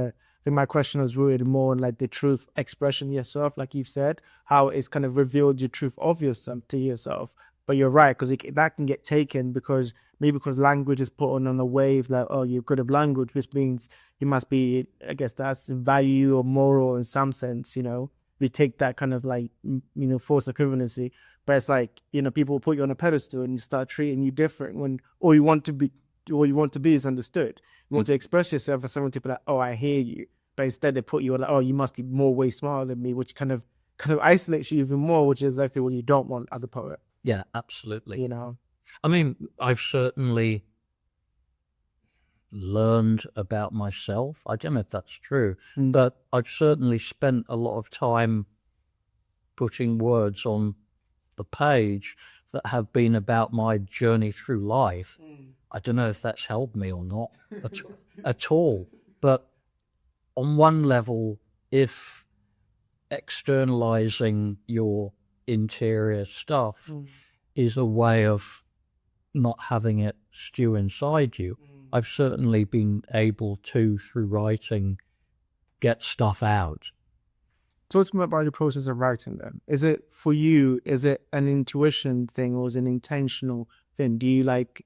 my question was rooted more on like the truth expression yourself, like you've said, how it's kind of revealed your truth of yourself to yourself. But you're right, because that can get taken because language is put on a wave like, oh, you're good at language, which means you must be, I guess that's value or moral in some sense, you know. We take that kind of like, you know, false equivalency. But it's like, you know, people put you on a pedestal and you start treating you different when all you want to be is understood. You want to express yourself as someone to be like, oh, I hear you. But instead they put you on like, oh, you must be way smarter than me, which kind of isolates you even more, which is exactly what you don't want as a poet. Yeah, absolutely. You know, I mean, I've certainly learned about myself. I don't know if that's true, but I've certainly spent a lot of time putting words on the page that have been about my journey through life. I don't know if that's helped me or not at all. But on one level, if externalizing your interior stuff is a way of not having it stew inside you, I've certainly been able to, through writing, get stuff out. Talk to me about the process of writing then. Is it, for you, is it an intuition thing or is it an intentional thing? Do you like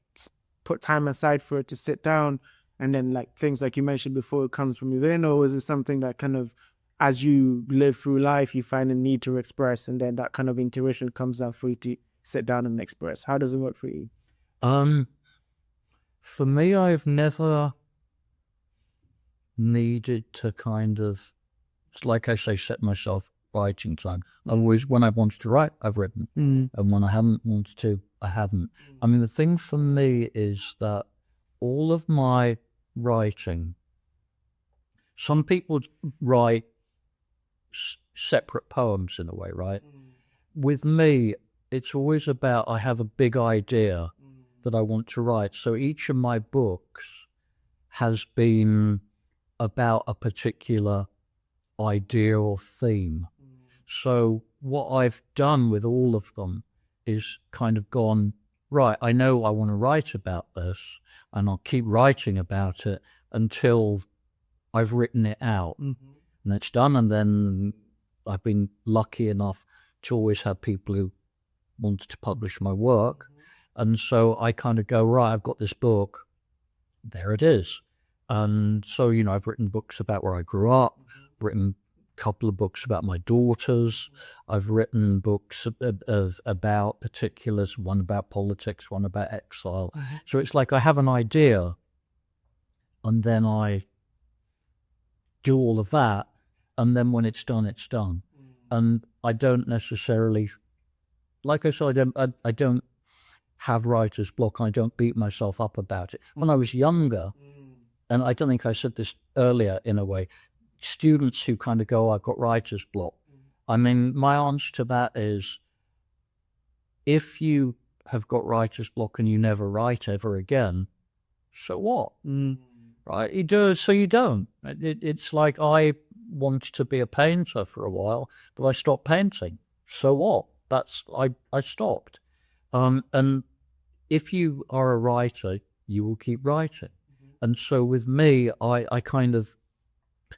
put time aside for it to sit down and then like things like you mentioned before, it comes from within, or is it something that kind of, as you live through life, you find a need to express and then that kind of intuition comes out for you to sit down and express? How does it work for you? For me, I've never needed to kind of, it's like I say, set myself writing time. Always, when I wanted to write, I've written, and when I haven't wanted to, I haven't. I mean, the thing for me is that all of my writing, some people write separate poems in a way, right? With me, it's always about, I have a big idea that I want to write. So each of my books has been about a particular idea or theme. So what I've done with all of them is kind of gone, right, I know I want to write about this, and I'll keep writing about it until I've written it out. And it's done. And then I've been lucky enough to always have people who wanted to publish my work. And so I kind of go, right, I've got this book, there it is. And so, you know, I've written books about where I grew up, written a couple of books about my daughters. I've written books about particulars, one about politics, one about exile. So it's like I have an idea, and then I do all of that, and then when it's done, it's done. And I don't necessarily, like I said, I don't have writer's block. I don't beat myself up about it. When I was younger, and I don't think I said this earlier in a way, students who kind of go, I've got writer's block. I mean, my answer to that is, if you have got writer's block and you never write ever again, so what? Right? You do, so you don't. It's like, I wanted to be a painter for a while, but I stopped painting. So what? I stopped. And if you are a writer, you will keep writing. And so with me, I kind of,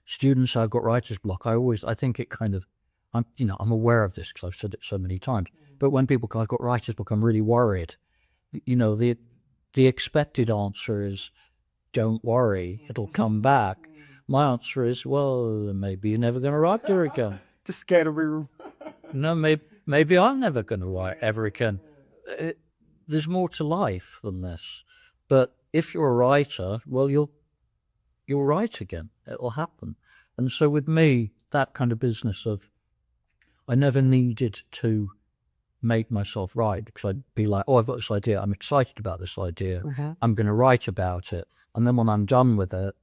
students I've got writer's block, I think it kind of, I'm aware of this because I've said it so many times. But when people go, I've got writer's block, I'm really worried. You know, the expected answer is, don't worry, it'll come back. My answer is, well, maybe you're never going to write there again. Just scared of me. No, maybe I'm never going to write ever again. There's more to life than this. But if you're a writer, well, you'll write again. It'll happen. And so with me, that kind of business of, I never needed to make myself write, because I'd be like, oh, I've got this idea. I'm excited about this idea. I'm going to write about it. And then when I'm done with it,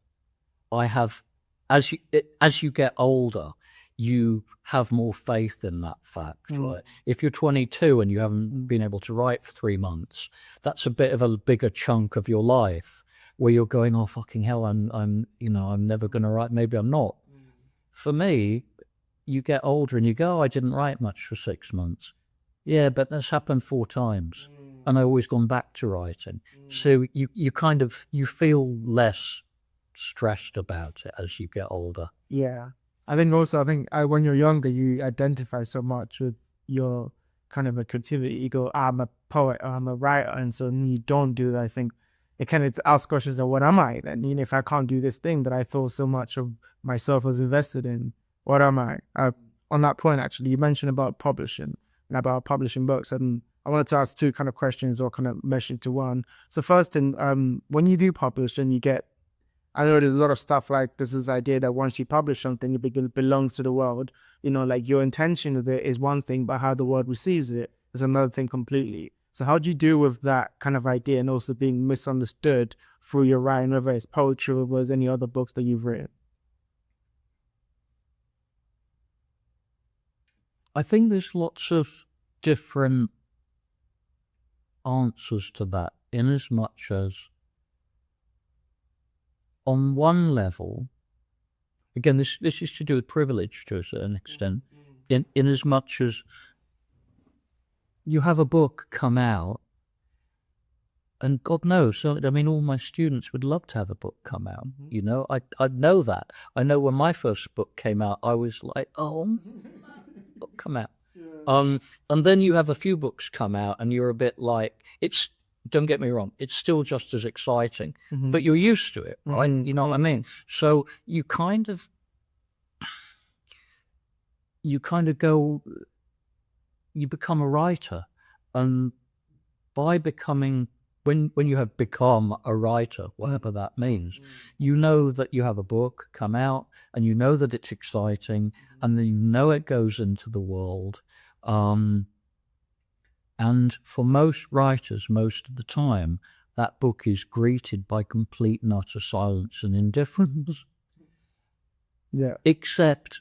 I have, as you get older, you have more faith in that fact, right? If you're 22 and you haven't been able to write for 3 months, that's a bit of a bigger chunk of your life where you're going, oh, fucking hell, I'm never going to write. Maybe I'm not. For me, you get older and you go, oh, I didn't write much for 6 months. Yeah, but that's happened 4 times. And I've always gone back to writing. So you kind of, you feel less stressed about it as you get older. Yeah. I think when you're younger, you identify so much with your kind of a creativity. You go, I'm a poet or I'm a writer. And so when you don't do that, I think it kind of asks questions of, what am I then? You know, if I can't do this thing that I thought so much of myself was invested in, what am I? On that point, actually, you mentioned about publishing and about publishing books. And I wanted to ask 2 kind of questions, or kind of mesh into one. So first, when you do publish and you get, I know there's a lot of stuff like this idea that once you publish something, it belongs to the world. You know, like your intention of it is one thing, but how the world receives it is another thing completely. So how do you deal with that kind of idea, and also being misunderstood through your writing, whether it's poetry or whether it's any other books that you've written? I think there's lots of different answers to that, in as much as, on one level, again, this is to do with privilege to a certain extent, in as much as you have a book come out, and God knows, so, I mean, all my students would love to have a book come out, you know, I know that. I know when my first book came out, I was like, oh, book come out. And then you have a few books come out and you're a bit like, don't get me wrong, it's still just as exciting, but you're used to it, right? You know what I mean? So you kind of go, you become a writer, and by becoming when you have become a writer, whatever that means, you know that you have a book come out, and you know that it's exciting, and then you know it goes into the world. And for most writers, most of the time, that book is greeted by complete and utter silence and indifference. Yeah. Except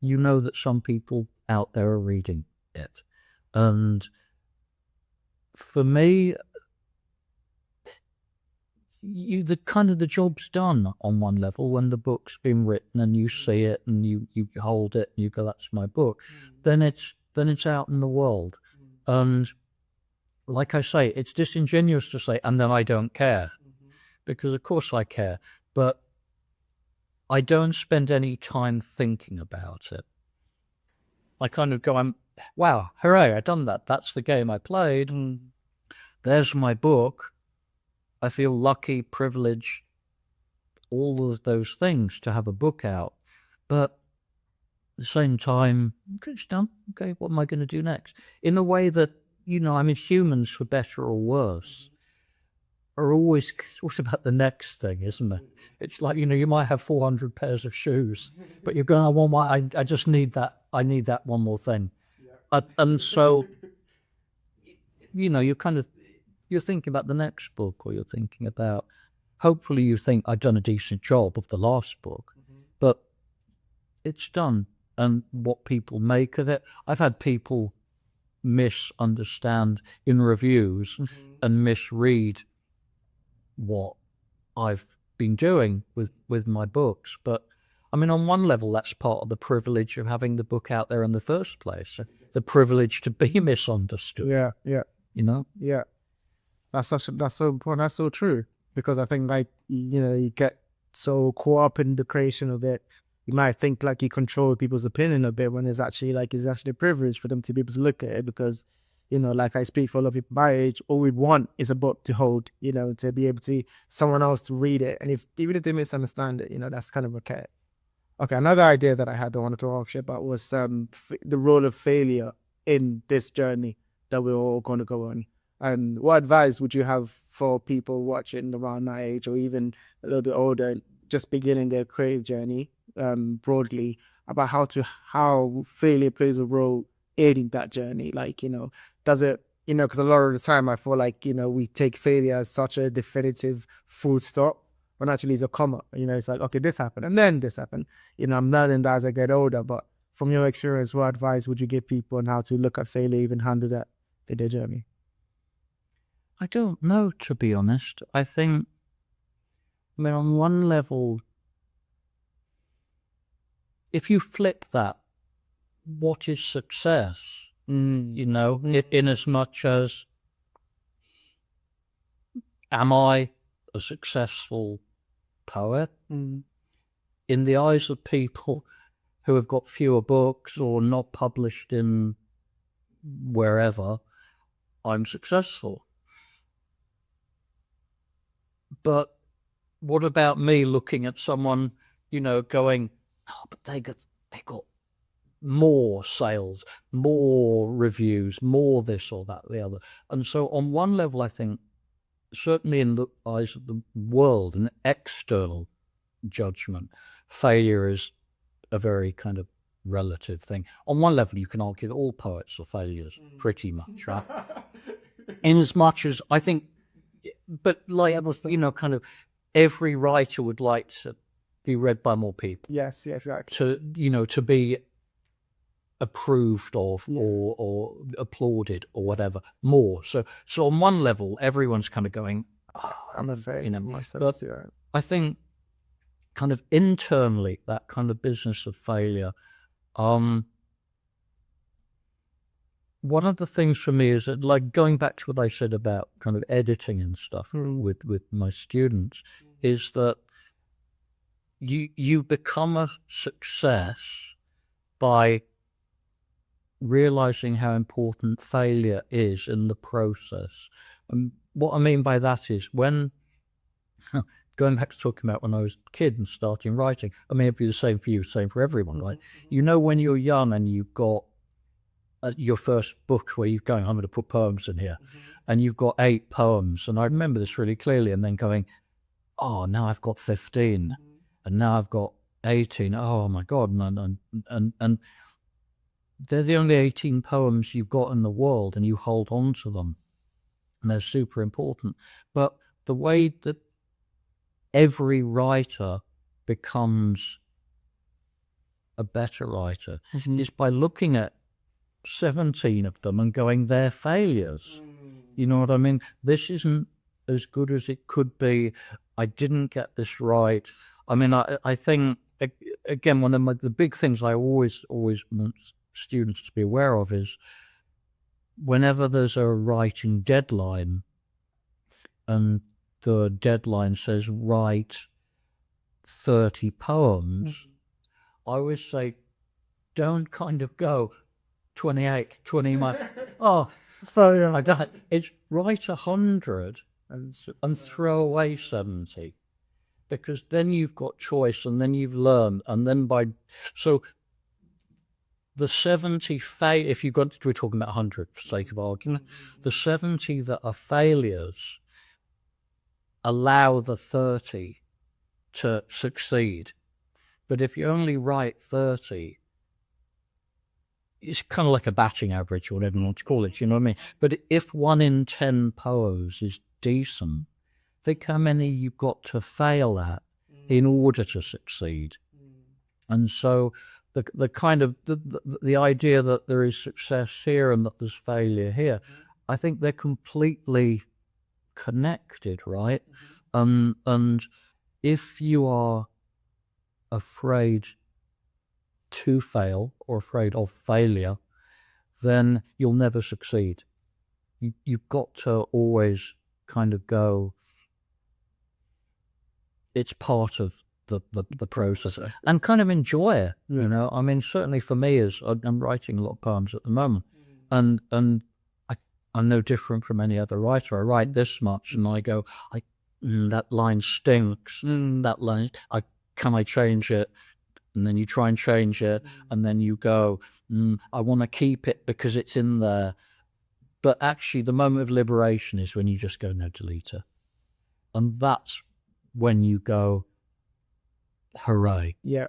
you know that some people out there are reading it. And for me, the job's done on one level when the book's been written and you see it and you hold it and you go, that's my book. Then it's out in the world. And like I say, it's disingenuous to say, and then I don't care. Because of course I care. But I don't spend any time thinking about it. I kind of go, wow, hooray, I done that. That's the game I played. There's my book. I feel lucky, privileged, all of those things to have a book out. But at the same time, it's done. Okay, what am I going to do next? In a way that, humans, for better or worse, are always about the next thing, isn't it? It's like, you might have 400 pairs of shoes, but you're going, I just need that. I need that one more thing. And so, you're thinking about the next book, or you're thinking about, hopefully you think I've done a decent job of the last book, but it's done. And what people make of it, I've had people misunderstand in reviews and misread what I've been doing with my books. But I mean, on one level, that's part of the privilege of having the book out there in the first place, the privilege to be misunderstood. Yeah. Yeah. That's so important. That's so true. Because I think, like, you get so caught up in the creation of it, you might think like you control people's opinion a bit, when it's actually a privilege for them to be able to look at it. Because, like I speak for a lot of people my age, all we want is a book to hold, to be able to someone else to read it. And even if they misunderstand it, that's kind of okay. Okay, another idea that I had that I wanted to ask you about was the role of failure in this journey that we're all going to go on. And what advice would you have for people watching around that age, or even a little bit older, just beginning their creative journey, broadly, about how failure plays a role in that journey? Like, does it, because a lot of the time I feel like, we take failure as such a definitive full stop, when actually it's a comma. It's like, okay, this happened and then this happened. I'm learning that as I get older. But from your experience, what advice would you give people on how to look at failure, even handle that in their journey? I don't know, to be honest. I mean, on one level, if you flip that, what is success? In as much as, am I a successful poet? In the eyes of people who have got fewer books or not published in wherever, I'm successful. But what about me looking at someone, going, oh, but they got more sales, more reviews, more this or that, the other. And so on one level, I think, certainly in the eyes of the world, an external judgment, failure is a very kind of relative thing. On one level, you can argue that all poets are failures, pretty much, right? In as much as I think, but like, kind of every writer would like to be read by more people. Yes, exactly. To be approved of or applauded or whatever more. So on one level, everyone's kind of going, oh, I'm a failure myself. But I think kind of internally, that kind of business of failure, one of the things for me is that, like, going back to what I said about kind of editing and stuff with my students, is that you become a success by realizing how important failure is in the process. And what I mean by that is, when going back to talking about when I was a kid and starting writing, I mean, it'd be the same for you, same for everyone, right? When you're young and you've got your first book where you're going, I'm going to put poems in here, and you've got 8 poems, and I remember this really clearly, and then going, oh, now I've got 15, and now I've got 18. Oh my God, and they're the only 18 poems you've got in the world, and you hold on to them, and they're super important. But the way that every writer becomes a better writer is by looking at 17 of them and going, they're failures. You know what I mean? This isn't as good as it could be. I didn't get this right. I mean, I think, again, one of the big things I always want students to be aware of is whenever there's a writing deadline and the deadline says write 30 poems, I always say, don't kind of go 28, 29. Oh, I don't. It's write 100 and throw away 70, because then you've got choice, and then you've learned, and then so the 70 if you got, we're talking about 100 for sake of argument, the 70 that are failures allow the 30 to succeed. But if you only write 30, it's kind of like a batting average, or whatever you want to call it, you know what I mean? But if 1 in 10 poems is decent, think how many you've got to fail at in order to succeed. And so the kind of the idea that there is success here and that there's failure here, I think they're completely connected, right? And if you are afraid to fail or afraid of failure, then you'll never succeed. You've got to always kind of go, it's part of the process, and kind of enjoy it, you know. I mean, certainly for me, as I'm writing a lot of poems at the moment, and I'm no different from any other writer. I write this much and I go, that line stinks, that line, can I change it? And then you try and change it, and then you go, I want to keep it because it's in there. But actually the moment of liberation is when you just go, no, delete it. And that's when you go, hooray. Yeah.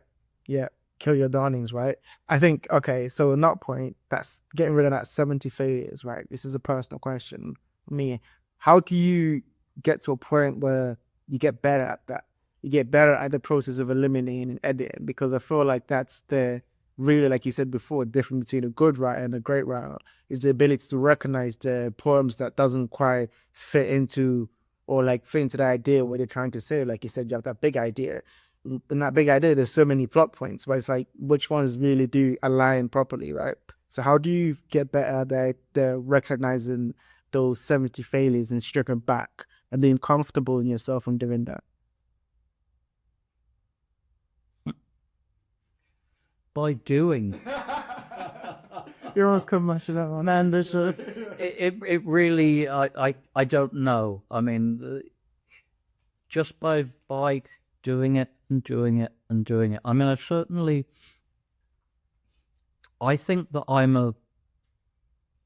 Kill your darlings, right? I think, okay, so on that point, that's getting rid of that 70 failures, right? This is a personal question for me. How do you get to a point where you get better at that? You get better at the process of eliminating and editing, because I feel like that's the really, like you said before, difference between a good writer and a great writer is the ability to recognize the poems that doesn't quite fit into, or like fit into the idea what they're trying to say. Like you said, you have that big idea. In that big idea, there's so many plot points, but it's like, which ones really do align properly, right? So how do you get better at the recognizing those 70 failures and stripping back and being comfortable in yourself and doing that? By doing. You're almost coming much of that one. And there's it really, I don't know. I mean, just by doing it and doing it and doing it. I mean, I think that I'm a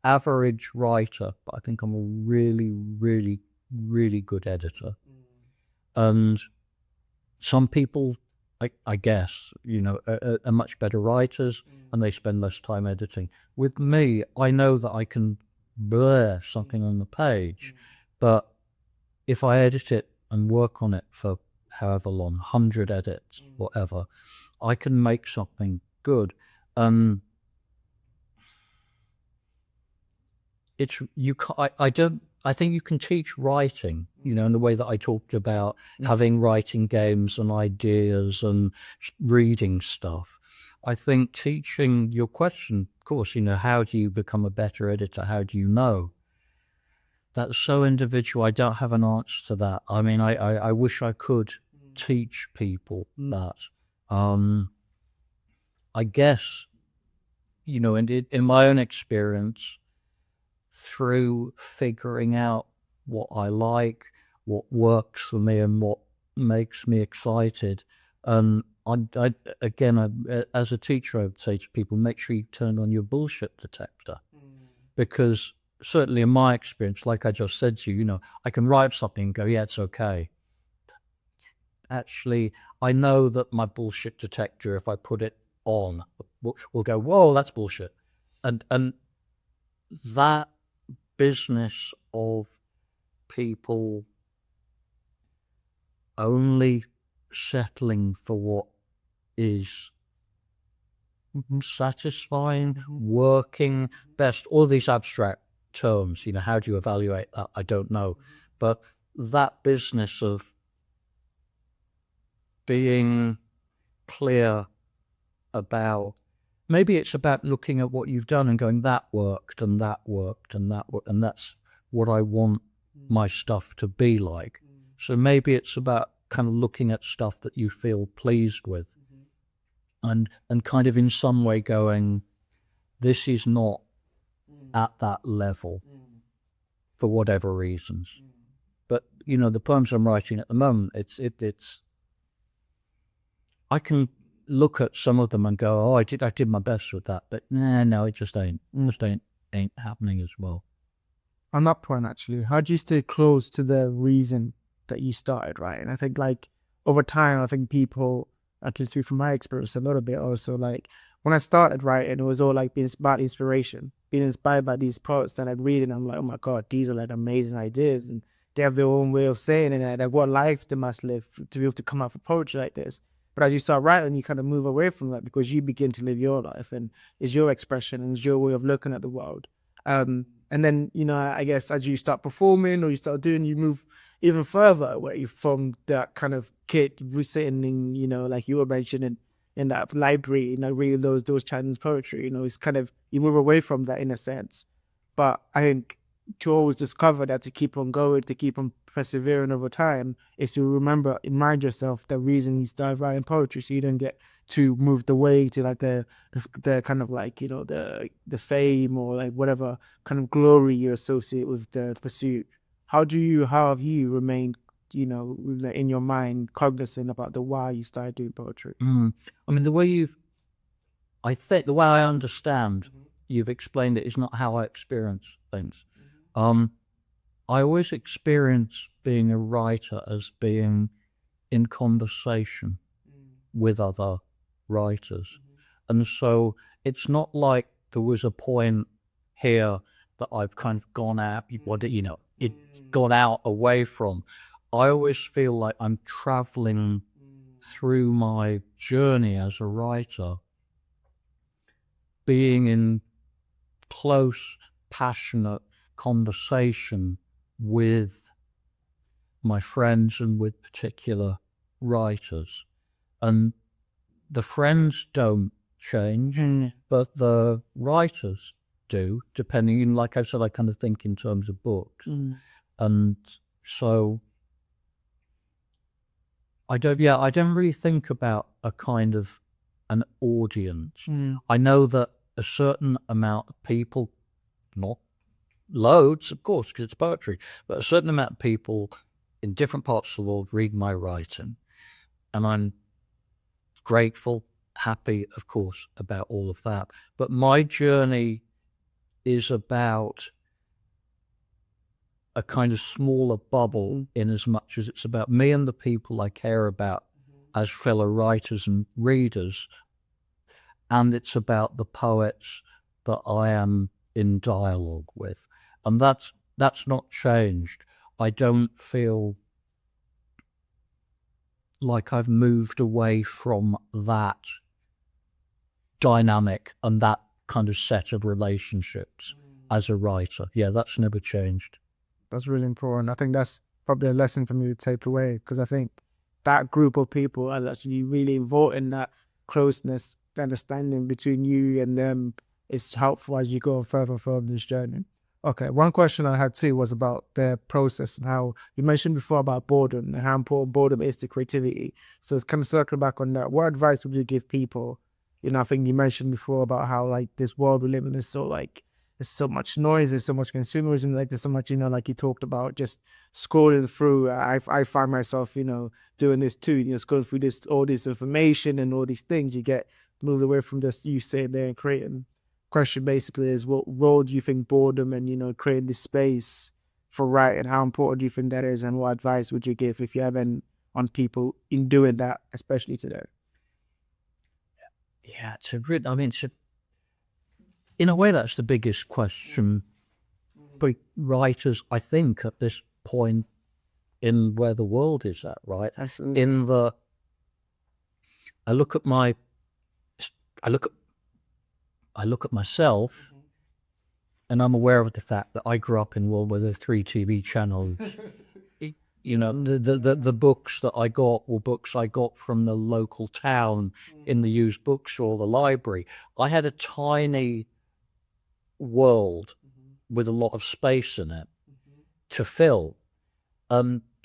average writer, but I think I'm a really, really, really good editor. And some people, I guess, you know, are much better writers and they spend less time editing. With me, I know that I can blur something on the page, but if I edit it and work on it for however long, 100 edits, whatever, I can make something good. I think you can teach writing, you know, in the way that I talked about having writing games and ideas and reading stuff. I think teaching, your question, of course, you know, how do you become a better editor? How do you know? That's so individual. I don't have an answer to that. I mean, I wish I could teach people that. I guess, you know, in my own experience, through figuring out what I like, what works for me and what makes me excited, and As a teacher, I would say to people, make sure you turn on your bullshit detector, because certainly in my experience, like I just said to you, I can write something and go, yeah, it's okay. Actually, I know that my bullshit detector, if I put it on, will go, whoa, that's bullshit. And that business of people only settling for what is satisfying, working best, all these abstract terms, how do you evaluate that? I don't know. But that business of being clear about, maybe it's about looking at what you've done and going, that worked and that worked and that worked, and that's what I want my stuff to be like. So maybe it's about kind of looking at stuff that you feel pleased with, and kind of in some way going, this is not at that level for whatever reasons. But the poems I'm writing at the moment, it's I can look at some of them and go, oh, I did my best with that, but no, it just ain't happening as well. On that point, actually, how do you stay close to the reason that you started writing? I think, like, over time, I think people, at least from my experience a little bit also, like, when I started writing, it was all like being about inspiration, being inspired by these poets that I'd read, and I'm like, oh my God, these are like amazing ideas, and they have their own way of saying it, and like what life they must live to be able to come up with poetry like this. But as you start writing, you kind of move away from that because you begin to live your life, and it's your expression and it's your way of looking at the world. And then, I guess as you start performing or you start doing, you move even further away from that kind of kid sitting in, like you were mentioning in that library, reading those Chinese poetry, it's kind of, you move away from that in a sense. But I think to always discover that, to keep on going, to keep on persevering over time, is to remind yourself the reason you started writing poetry, so you don't get too moved away to like the kind of like, the fame or like whatever kind of glory you associate with the pursuit. How have you remained, in your mind, cognizant about the why you started doing poetry? I mean, the way I understand you've explained it is not how I experience things. I always experience being a writer as being in conversation with other writers. And so it's not like there was a point here that I've kind of gone out, it's gone out away from. I always feel like I'm traveling through my journey as a writer, being in close, passionate conversation with my friends and with particular writers. And the friends don't change, but the writers do, depending, like I said, I kind of think in terms of books. And so I don't really think about a kind of an audience. I know that a certain amount of people, not loads, of course, because it's poetry, but a certain amount of people in different parts of the world read my writing. And I'm grateful, happy, of course, about all of that. But my journey is about a kind of smaller bubble, in as much as it's about me and the people I care about as fellow writers and readers. And it's about the poets that I am in dialogue with. And that's not changed. I don't feel like I've moved away from that dynamic and that kind of set of relationships as a writer. Yeah, that's never changed. That's really important. I think that's probably a lesson for me to take away, because I think that group of people are actually really important. That closeness, understanding between you and them is helpful as you go further from this journey. Okay, one question I had too was about the process and how you mentioned before about boredom and how important boredom is to creativity. So it's kind of circling back on that. What advice would you give people? I think you mentioned before about how like this world we live in is so like, there's so much noise, there's so much consumerism, like there's so much, like you talked about, just scrolling through. I find myself, doing this too, scrolling through all this information and all these things. You get moved away from just you sitting there and creating. Question basically is, what role do you think boredom and, creating this space for writing, how important do you think that is, and what advice would you give, if you have any, on people in doing that, especially today? Yeah, in a way, that's the biggest question for writers, I think, at this point in where the world is at, right? Absolutely. I look at myself, and I'm aware of the fact that I grew up in a world where there's 3 TV channels. The books that I got were books I got from the local town in the used bookstore, the library. I had a tiny world with a lot of space in it to fill.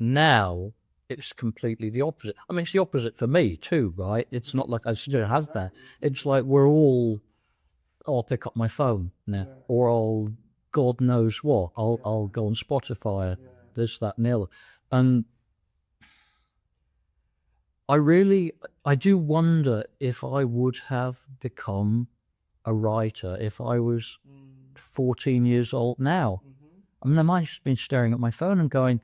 Now it's completely the opposite. I mean, it's the opposite for me too, right? It's not like I still have that. It's like I'll pick up my phone now, or God knows what. I'll go on Spotify, this, that, and the other. And I do wonder if I would have become a writer if I was 14 years old now. I mean, I might have been staring at my phone and going,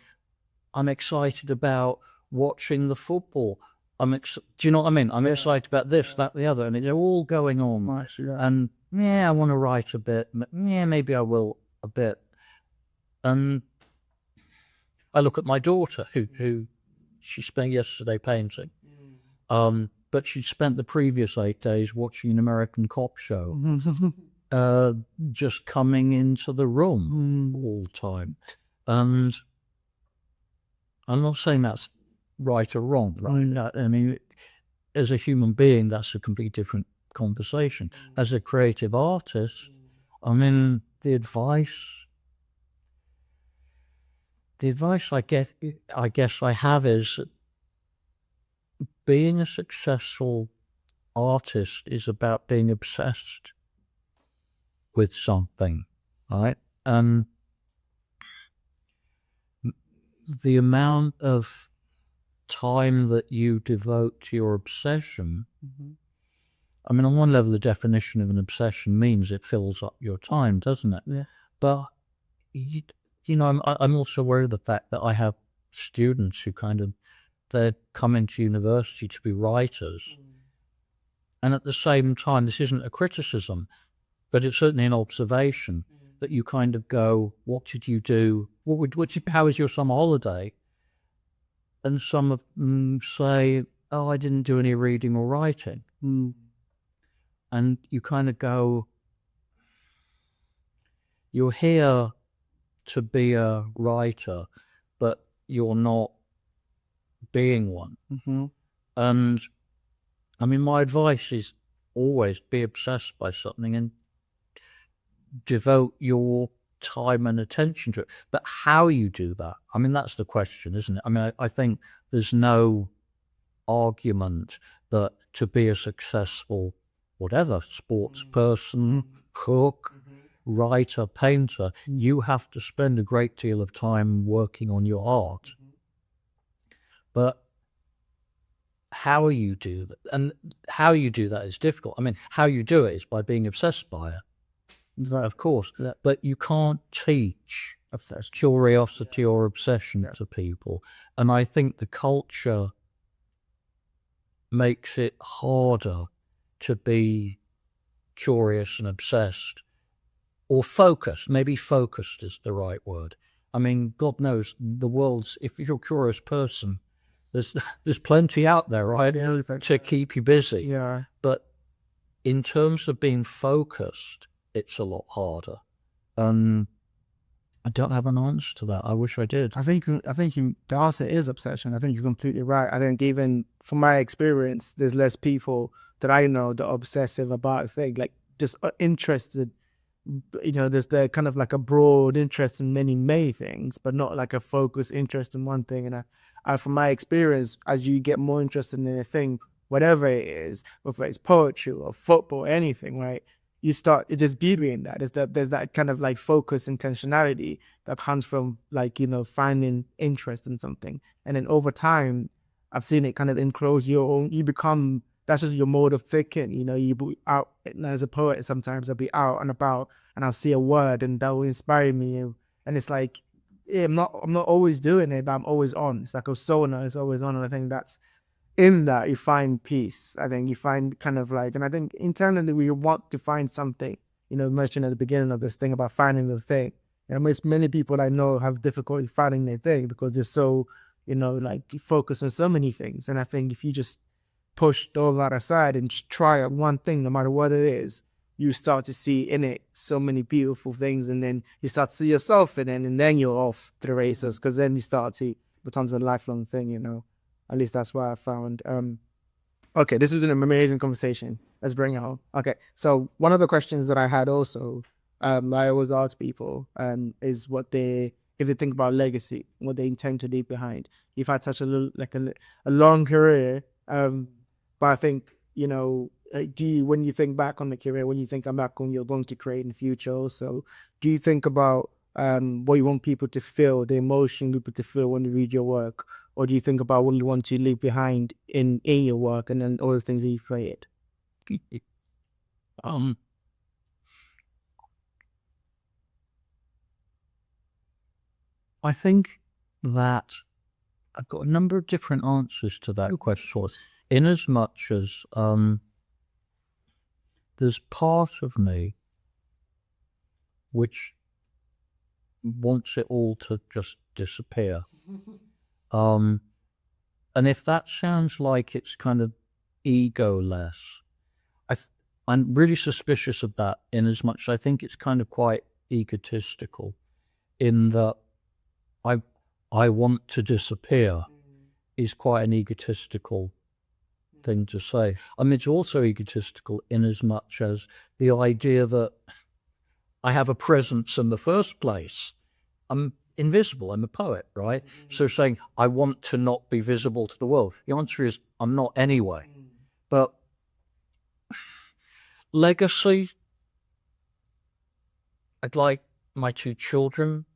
I'm excited about watching the football. Do you know what I mean? I'm excited about this, that, the other, and they're all going on. And I want to write a bit. Yeah, maybe I will a bit. And I look at my daughter, who she spent yesterday painting, but she spent the previous 8 days watching an American cop show, just coming into the room all the time. And I'm not saying that's right or wrong, right? I mean, as a human being, that's a completely different conversation. As a creative artist, I mean, the advice I guess I have is, being a successful artist is about being obsessed with something, right? And the amount of time that you devote to your obsession, I mean, on one level, the definition of an obsession means it fills up your time, doesn't it? Yeah. But I'm also aware of the fact that I have students who they're coming to university to be writers. And at the same time, this isn't a criticism, but it's certainly an observation that you kind of go, what did you do? How was your summer holiday? And some of them say, oh, I didn't do any reading or writing. And you kind of go, you're here to be a writer, but you're not being one. And I mean, my advice is always be obsessed by something and devote your time and attention to it. But how you do that, I mean, that's the question, isn't it? I mean, I think there's no argument that to be a successful whatever, sports person, cook, writer, painter, you have to spend a great deal of time working on your art. But how you do that, and how you do that is difficult. I mean, how you do it is by being obsessed by it, of course. But you can't teach curiosity or obsession to people. And I think the culture makes it harder to be curious and obsessed, or focused. Maybe focused is the right word. I mean, God knows the world's, if you're a curious person, there's plenty out there, right, to keep you busy. Yeah. But in terms of being focused, it's a lot harder. I don't have an answer to that. I wish I did. I think the answer is obsession. I think you're completely right. I think even from my experience, there's less people that I know that are obsessive about a thing, like just interested. There's the kind of like a broad interest in many things, but not like a focused interest in one thing. And I from my experience, as you get more interested in a thing, whatever it is, whether it's poetry or football, anything, right? there's beauty in that. There's that kind of like focus, intentionality that comes from like, finding interest in something. And then over time, I've seen it kind of enclose that's just your mode of thinking. You be out as a poet, sometimes I'll be out and about and I'll see a word and that will inspire me. And it's like, yeah, I'm not always doing it, but I'm always on. It's like a sauna is always on. And I think that's in that you find peace. I think you find kind of like, and I think internally we want to find something. Mentioned at the beginning of this thing about finding the thing. Many people I know have difficulty finding their thing because they're so, like focused on so many things. And I think if you just push all that aside and just try out one thing, no matter what it is, you start to see in it so many beautiful things, and then you start to see yourself in it, and then you're off to the races, because then you start to becomes a lifelong thing. At least that's what I found. Okay, this was an amazing conversation. Let's bring it home. Okay, so one of the questions that I had also, I always ask people, is if they think about legacy, what they intend to leave behind. You've had such a long career, but I think, when you think back on the career, when you think back on you're going to create in the future also, do you think about what you want people to feel, the emotion people to feel when they read your work? Or do you think about what you want to leave behind in your work and then all the things that you've created? I think that I've got a number of different answers to that question, in as much as there's part of me which wants it all to just disappear. And if that sounds like it's kind of egoless, I'm really suspicious of that, in as much as I think it's kind of quite egotistical, in that I want to disappear is quite an egotistical thing to say. I mean, it's also egotistical in as much as the idea that I have a presence in the first place. I'm invisible. I'm a poet, right? So saying I want to not be visible to the world, the answer is I'm not anyway. But legacy, I'd like my 2 children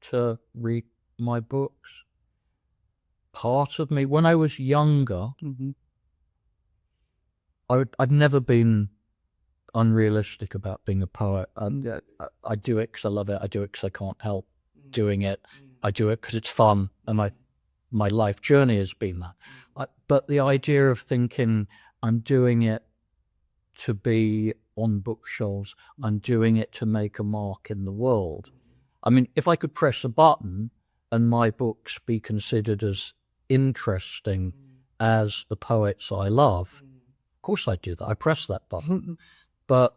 to read my books. Part of me, when I was younger, I'd never been unrealistic about being a poet. I do it because I love it. I do it because I can't help doing it. I do it because it's fun, and my life journey has been that. But the idea of thinking I'm doing it to be on bookshelves, I'm doing it to make a mark in the world. I mean, if I could press a button and my books be considered as interesting as the poets I love, of course I'd do that. I press that button. But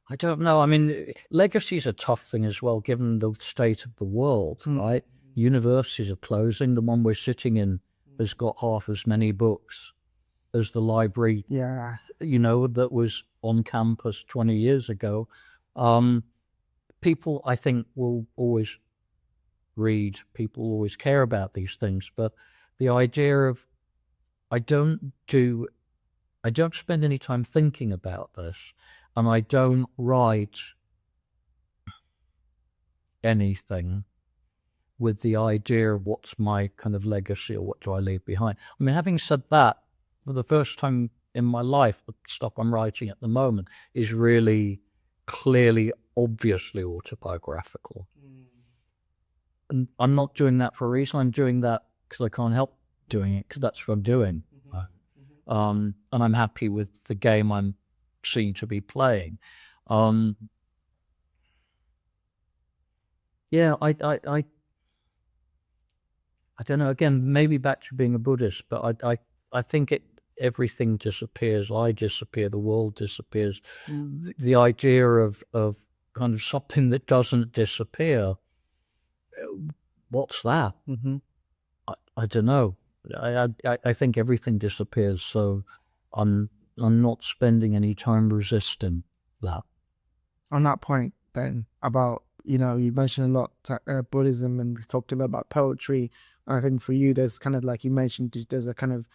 I don't know. I mean, legacy is a tough thing as well, given the state of the world, right? Universities are closing. The one we're sitting in has got half as many books as the library, that was on campus 20 years ago. People, I think, will always read. People always care about these things. But the idea of I don't spend any time thinking about this, and I don't write anything with the idea of what's my kind of legacy or what do I leave behind. I mean, having said that, for the first time in my life, the stuff I'm writing at the moment is really clearly, obviously autobiographical. And I'm not doing that for a reason. I'm doing that because I can't help doing it, because that's what I'm doing. And I'm happy with the game I'm seen to be playing. Yeah, I don't know. Again, maybe back to being a Buddhist, but I think everything disappears. I disappear. The world disappears. The idea of kind of something that doesn't disappear. What's that? I don't know. I think everything disappears, so I'm not spending any time resisting that. On that point, then, about, you mentioned a lot Buddhism, and we talked a lot about poetry. I think for you, there's kind of, like you mentioned, there's a kind of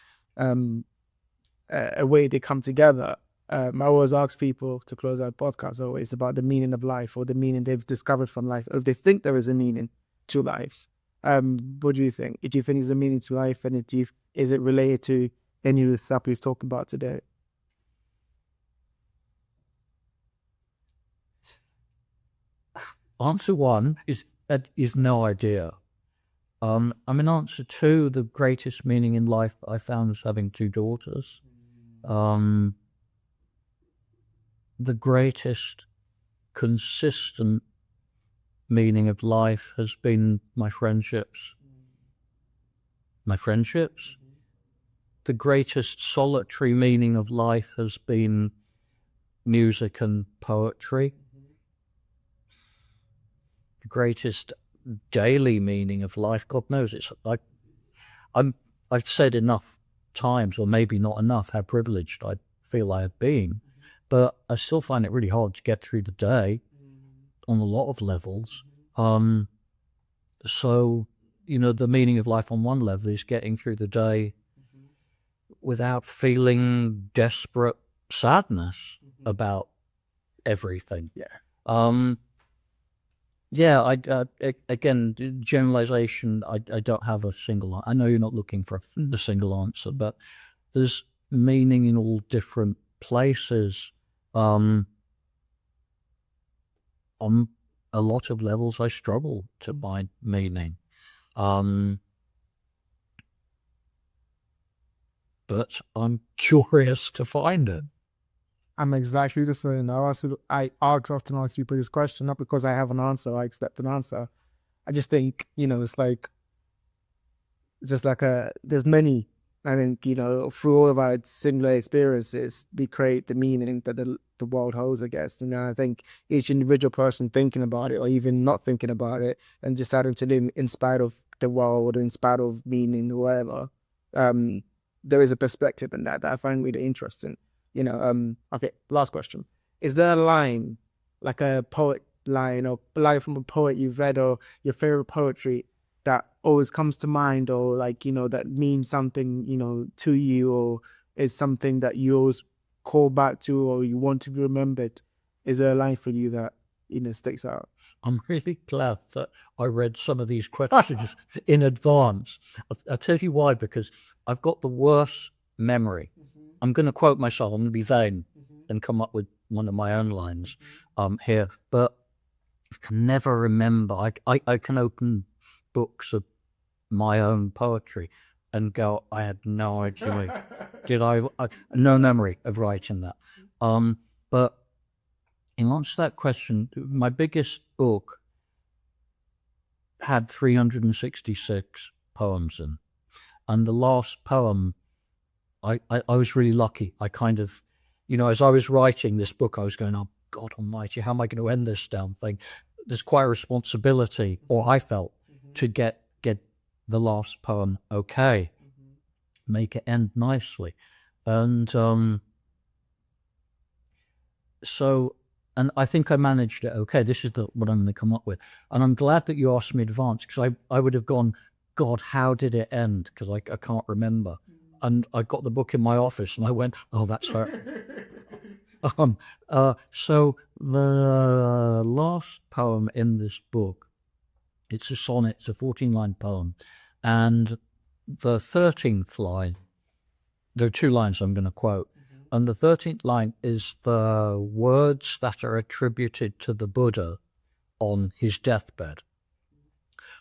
a way they come together. I always ask people to close out podcasts always about the meaning of life or the meaning they've discovered from life, or if they think there is a meaning to lives. What do you think? Do you think there's a meaning to life, and is it related to any of the stuff we've talked about today? Answer one is no idea. Answer two, the greatest meaning in life I found was having 2 daughters. The greatest consistent meaning of life has been my friendships. The greatest solitary meaning of life has been music and poetry. The greatest daily meaning of life, God knows, it's like I've said enough times, or maybe not enough, how privileged I feel I have been, but I still find it really hard to get through the day on a lot of levels. So, the meaning of life on one level is getting through the day without feeling desperate sadness about everything. Again, generalization, I don't have a single, I know you're not looking for a single answer, but there's meaning in all different places. On a lot of levels, I struggle to find meaning. But I'm curious to find it. I'm exactly the same. I often ask people this question, not because I have an answer, I accept an answer. I just think, it's like, there's many. I think, through all of our similar experiences, we create the meaning that the world holds, I guess. I think each individual person thinking about it, or even not thinking about it, and deciding to live in spite of the world, or in spite of meaning, or whatever, there is a perspective in that I find really interesting. Okay, last question. Is there a line, like a poet line, or line from a poet you've read, or your favorite poetry that always comes to mind, or that means something, to you, or is something that you always call back to, or you want to be remembered? Is there a line for you that, sticks out? I'm really glad that I read some of these questions in advance. I'll tell you why, because I've got the worst memory. I'm going to quote myself. I'm going to be vain and come up with one of my own lines here, but I can never remember. I can open books of my own poetry and go, I had no idea. No memory of writing that. But in answer to that question, my biggest book had 366 poems in, and the last poem, I was really lucky. I kind of, as I was writing this book, I was going, oh, God almighty, how am I going to end this damn thing? There's quite a responsibility, or I felt, to get the last poem okay, make it end nicely. And and I think I managed it okay. This is what I'm going to come up with. And I'm glad that you asked me in advance, because I would have gone, God, how did it end? Because I can't remember. And I got the book in my office and I went, oh, that's her. So the last poem in this book, it's a sonnet, it's a 14-line poem. And the 13th line, there are 2 lines I'm going to quote. And the 13th line is the words that are attributed to the Buddha on his deathbed.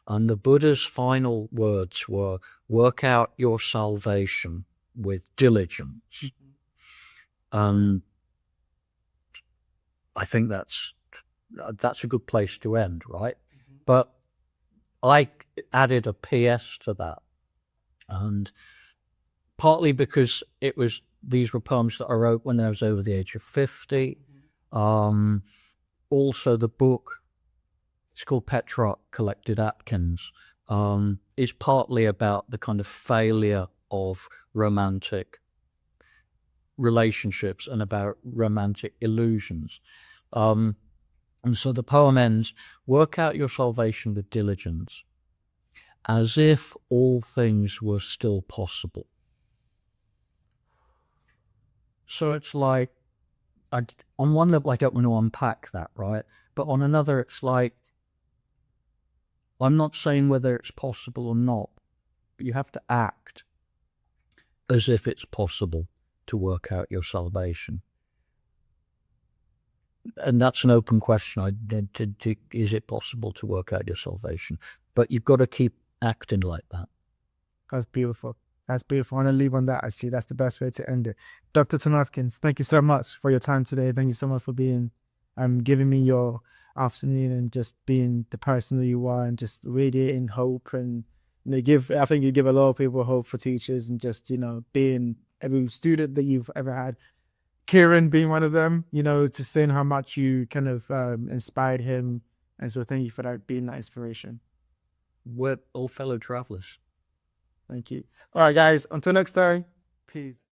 And the Buddha's final words were, work out your salvation with diligence. I think that's a good place to end, right? But I added a PS to that. And partly because these were poems that I wrote when I was over the age of 50. Also, the book, it's called Petrarch Collected Atkins, is partly about the kind of failure of romantic relationships and about romantic illusions. And so the poem ends, work out your salvation with diligence, as if all things were still possible. So it's like, on one level, I don't want to unpack that, right? But on another, it's like, I'm not saying whether it's possible or not, but you have to act as if it's possible to work out your salvation. And that's an open question. Is it possible to work out your salvation? But you've got to keep acting like that. That's beautiful. That's beautiful. I want to leave on that, actually. That's the best way to end it. Dr. Atkins, thank you so much for your time today. Thank you so much for giving me your afternoon and just being the person that you are and just radiating hope. And I think you give a lot of people hope for teachers and just, being every student that you've ever had. Kieran being one of them, just saying how much you kind of inspired him. And so thank you for that, being that inspiration. We're all fellow travelers. Thank you. All right, guys. Until next time. Peace.